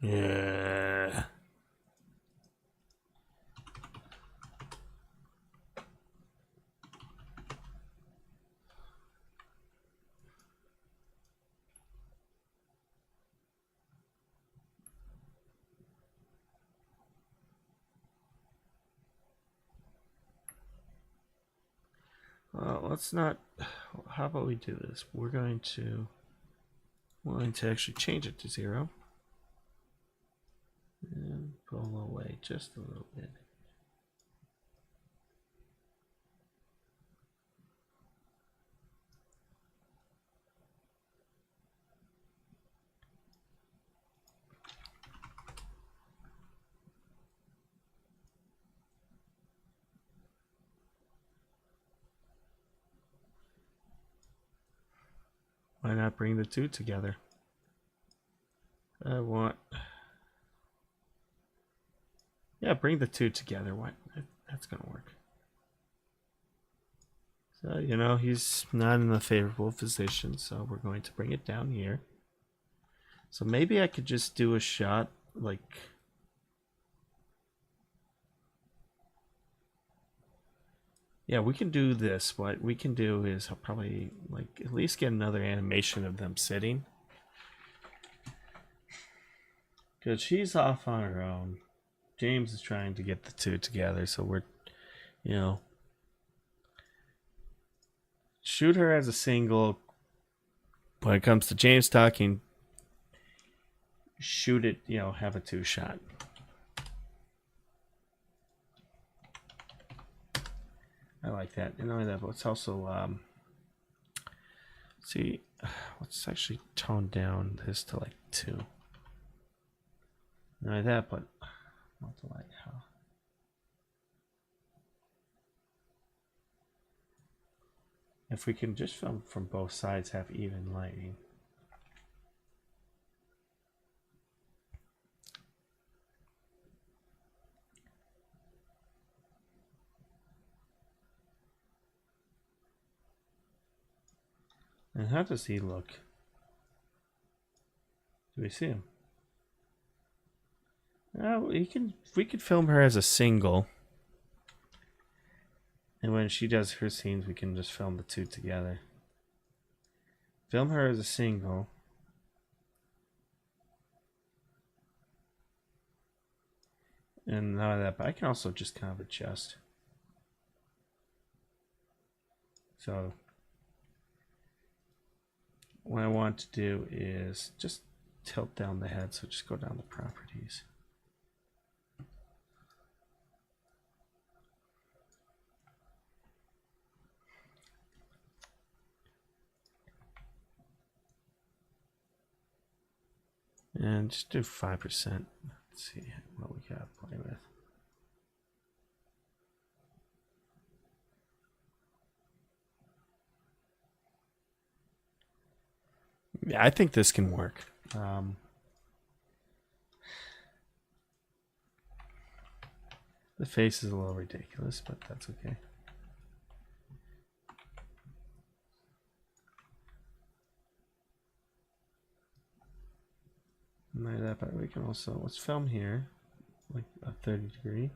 Yeah. Well, let's not. How about we do this? We're going to actually change it to 0 and pull away just a little bit. Why not bring the two together? Yeah, bring the two together. Why? That's gonna work. So, he's not in a favorable position, so we're going to bring it down here. So maybe I could just do a shot like. Yeah, we can do this. What we can do is I'll probably at least get another animation of them sitting. Because she's off on her own. James is trying to get the two together, so we're, shoot her as a single. When it comes to James talking, shoot it, have a 2 shot. I like that. Let's also see. Let's actually tone down this to 2. Not like that, but not to how. If we can just film from both sides, have even lighting. And how does he look? Do we see him? Oh, we could film her as a single. And when she does her scenes, we can just film the two together. Film her as a single. And none of that, but I can also just kind of adjust. So what I want to do is just tilt down the head, so just go down the properties. And just do 5%. Let's see what we got to play with. Yeah, I think this can work. The face is a little ridiculous, but that's okay. But we can also, let's film here, like a 30 degree.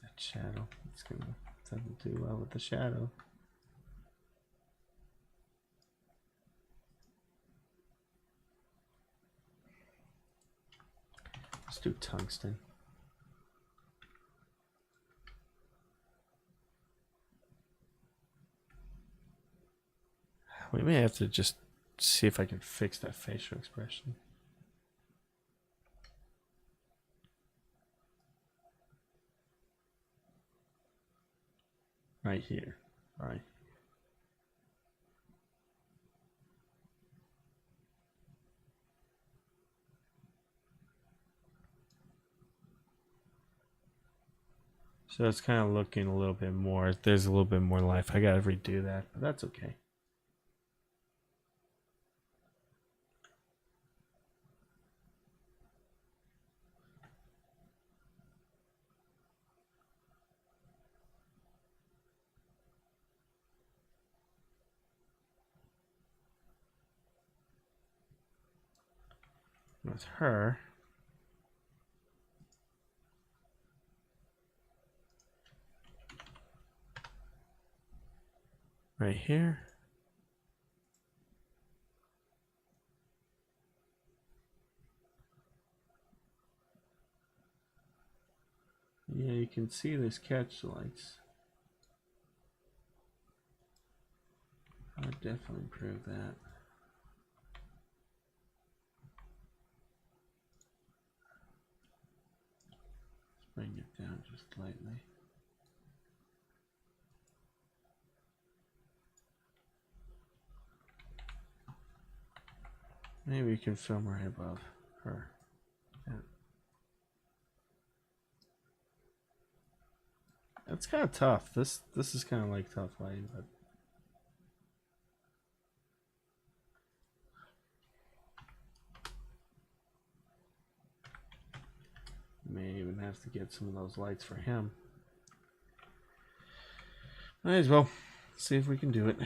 That shadow, it's gonna doesn't do well with the shadow. Let's do tungsten. We may have to just see if I can fix that facial expression. Right here. All right. So it's kind of looking a little bit more. There's a little bit more life. I gotta redo that, but that's okay. With her, right here. Yeah, you can see this catch lights. I'd definitely improve that. Let's bring it down just slightly. Maybe we can film right above her. Yeah. It's kind of tough. This is kind of like tough lighting, but may even have to get some of those lights for him. Might as well see if we can do it.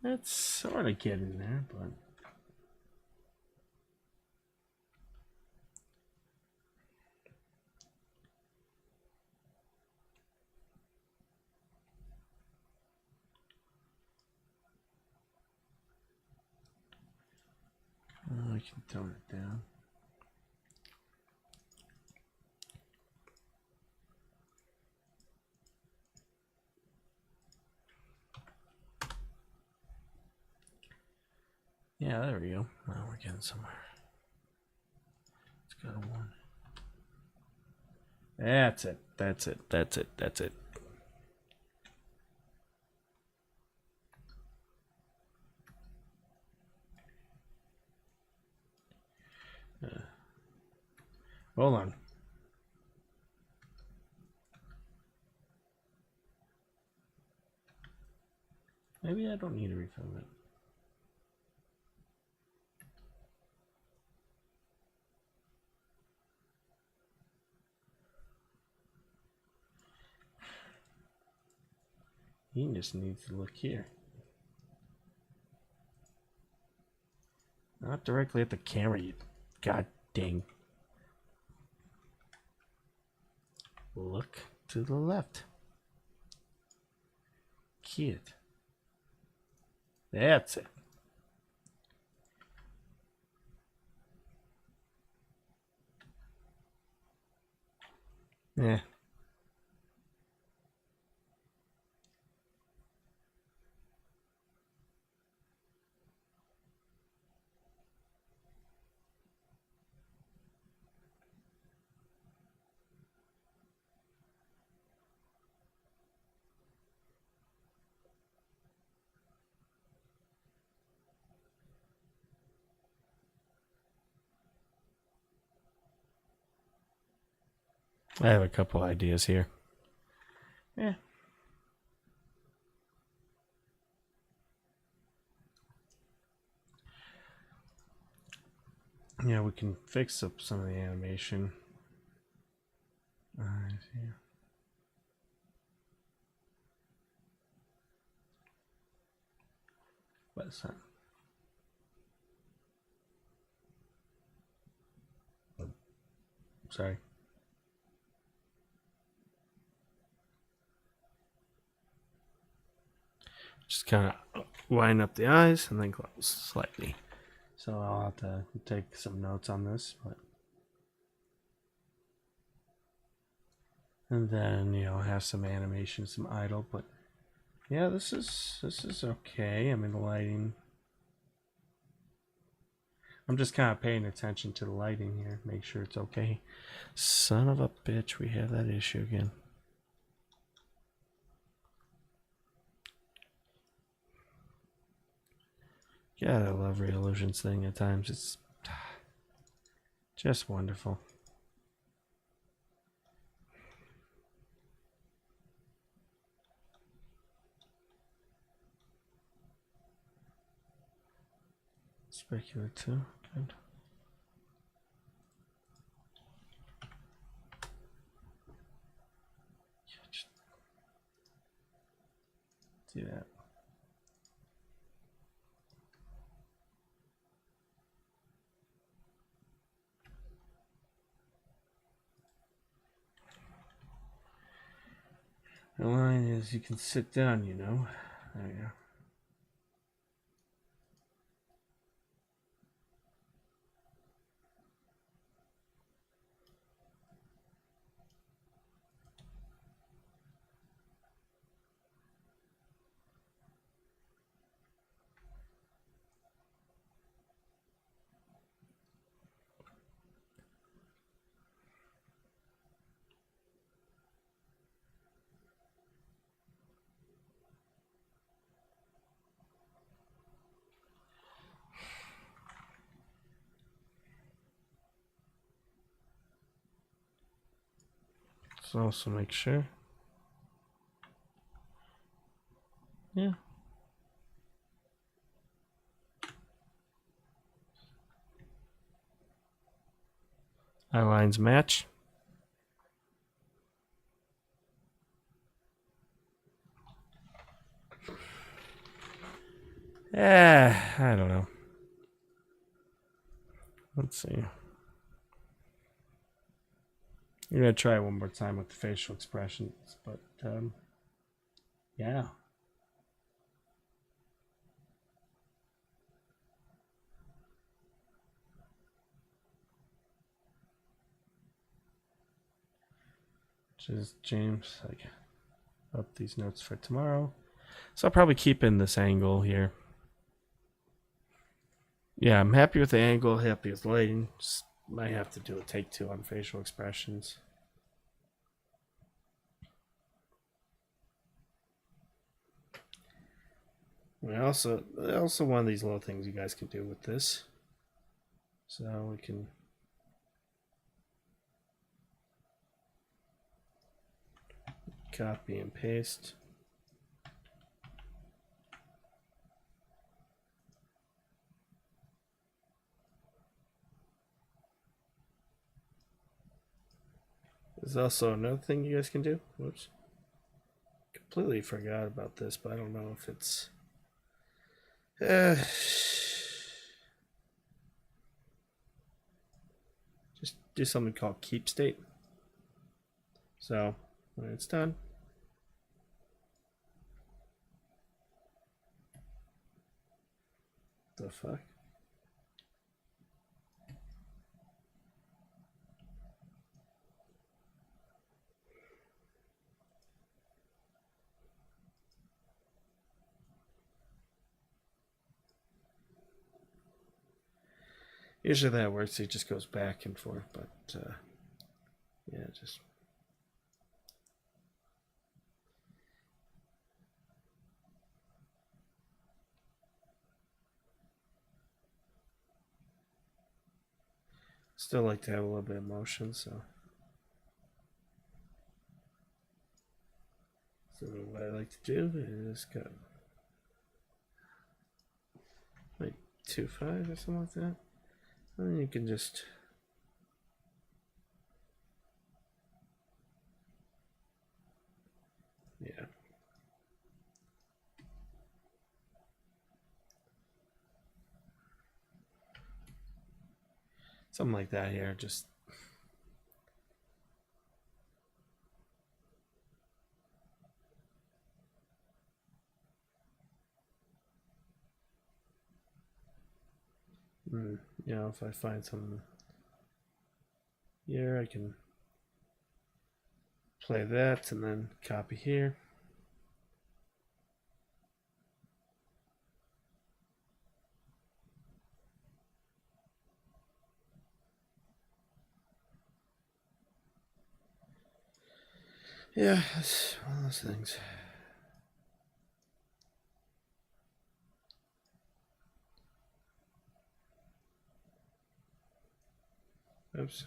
It's sort of getting there, but I can tone it down. Yeah, there we go. Now we're getting somewhere. Let's go to 1. That's it. That's it. That's it. That's it. Hold on. Maybe I don't need to refilm it. He just needs to look here. Not directly at the camera, you god dang. Look to the left. Kid. That's it. Yeah. I have a couple ideas here. Yeah. Yeah, we can fix up some of the animation. Yeah. What's that? Sorry. Just kind of line up the eyes and then close slightly. So I'll have to take some notes on this, but and then have some animation, some idle. But yeah, this is okay. I mean, the lighting. I'm just kind of paying attention to the lighting here, make sure it's okay. Son of a bitch, we have that issue again. God, I love Real Illusions thing at times. It's just wonderful. Specular too. Good. Do that. The line is you can sit down, There you go. So also make sure. Yeah. Eye lines match. I don't know. Let's see. I'm gonna try one more time with the facial expressions, but yeah. Just James, like up these notes for tomorrow. So I'll probably keep in this angle here. Yeah, I'm happy with the angle, happy with lighting. Just might have to do a take two on facial expressions. Also one of these little things you guys can do with this. So we can copy and paste. There's also another thing you guys can do. Whoops. Completely forgot about this, but I don't know if it's. Just do something called keep state. So when it's done, the fuck? Usually that works. It just goes back and forth, but yeah, just still like to have a little bit of motion. So what I like to do is go like 2.5 or something like that. And then you can just yeah. Something like that here. Just you know, if I find something here, I can play that and then copy here. Yeah, it's one of those things. Oops.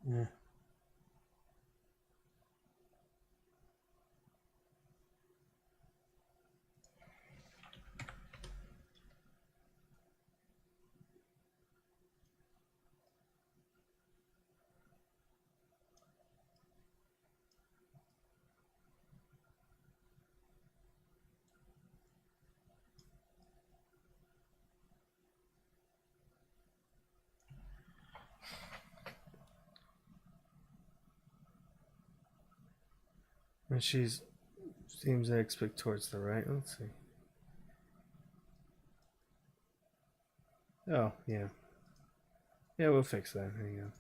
Yeah. And she's seems to expect towards the right. Let's see. Oh, yeah. Yeah, we'll fix that. Hang on.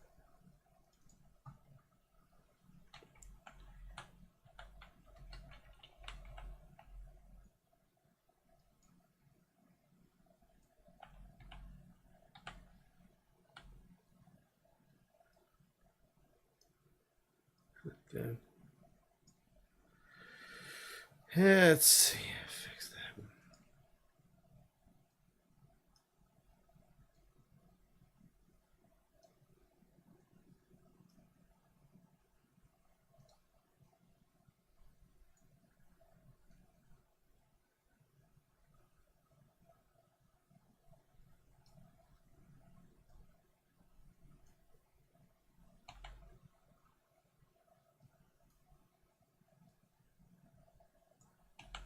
Then. Yeah, let's see. Fix that.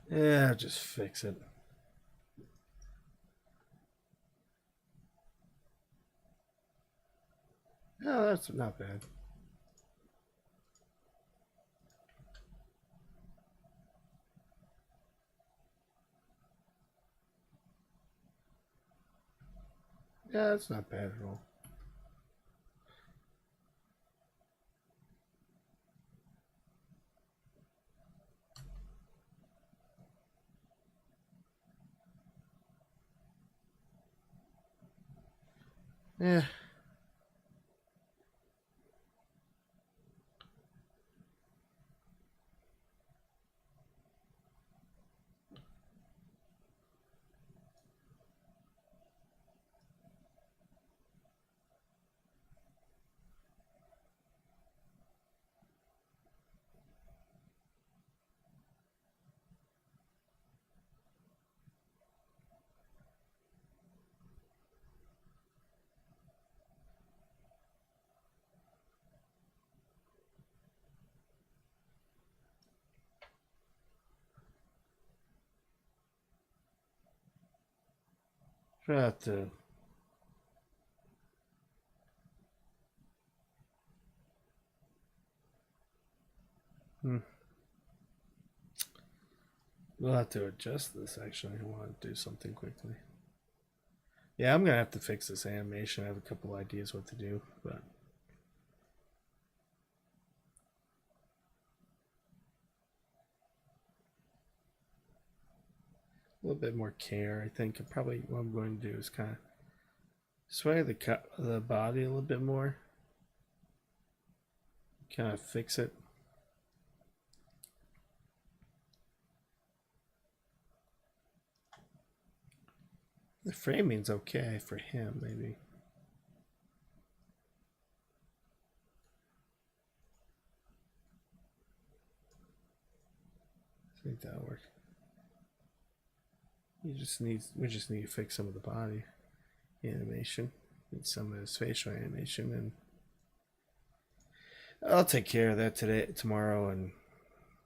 Yeah, just fix it. Oh, that's not bad. Yeah, that's not bad at all. Yeah. Try to. Hmm. We'll have to adjust this actually. I want to do something quickly. Yeah, I'm gonna have to fix this animation. I have a couple ideas what to do, but a little bit more care. I think probably what I'm going to do is kind of sway the body a little bit more, kind of fix it. The framing's okay for him, maybe. I think that'll work. We just need to fix some of the body animation and some of his facial animation, and I'll take care of that tomorrow, and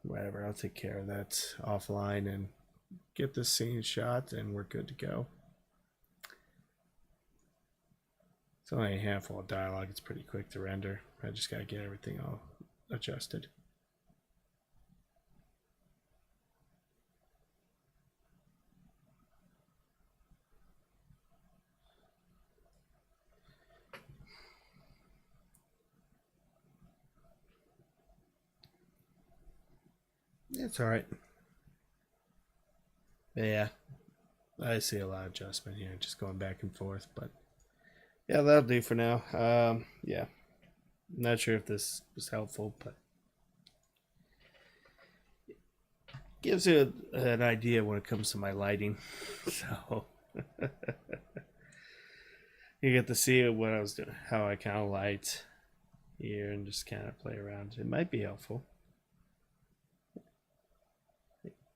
whatever. I'll take care of that offline and get this scene shot, and we're good to go. It's only a handful of dialogue. It's pretty quick to render. I just gotta get everything all adjusted. It's all right. Yeah, I see a lot of adjustment here, just going back and forth. But yeah, that'll do for now. Yeah, not sure if this was helpful, but gives you an idea when it comes to my lighting. So you get to see what I was doing, how I kind of light here, and just kind of play around. It might be helpful.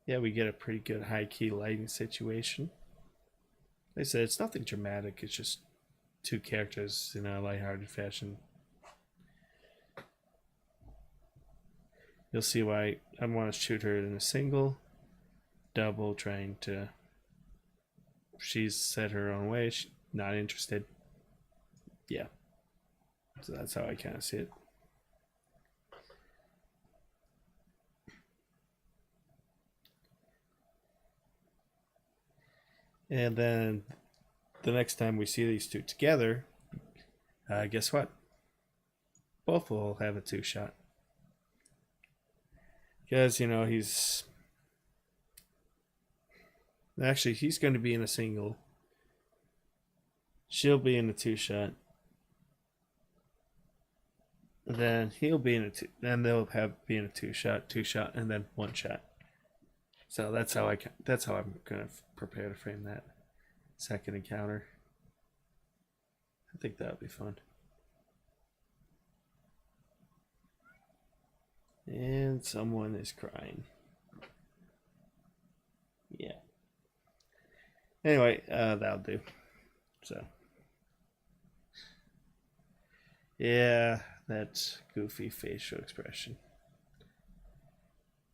Yeah, we get a pretty good high key lighting situation. Like I said, it's nothing dramatic. It's just two characters in a lighthearted fashion. You'll see why I want to shoot her in a single, double, trying to. She's set her own way. She's not interested. Yeah. So that's how I kind of see it. And then the next time we see these two together, guess what? Both will have a 2-shot. Because, he's going to be in a single. She'll be in a 2-shot. Then he'll be in a two. Then they'll be in a 2-shot, and then 1-shot. So that's how I'm gonna prepare to frame that second encounter. I think that would be fun. And someone is crying. Yeah. Anyway, that'll do. So. Yeah, that's goofy facial expression.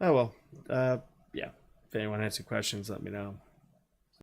Oh well. Yeah. If anyone has any questions, let me know.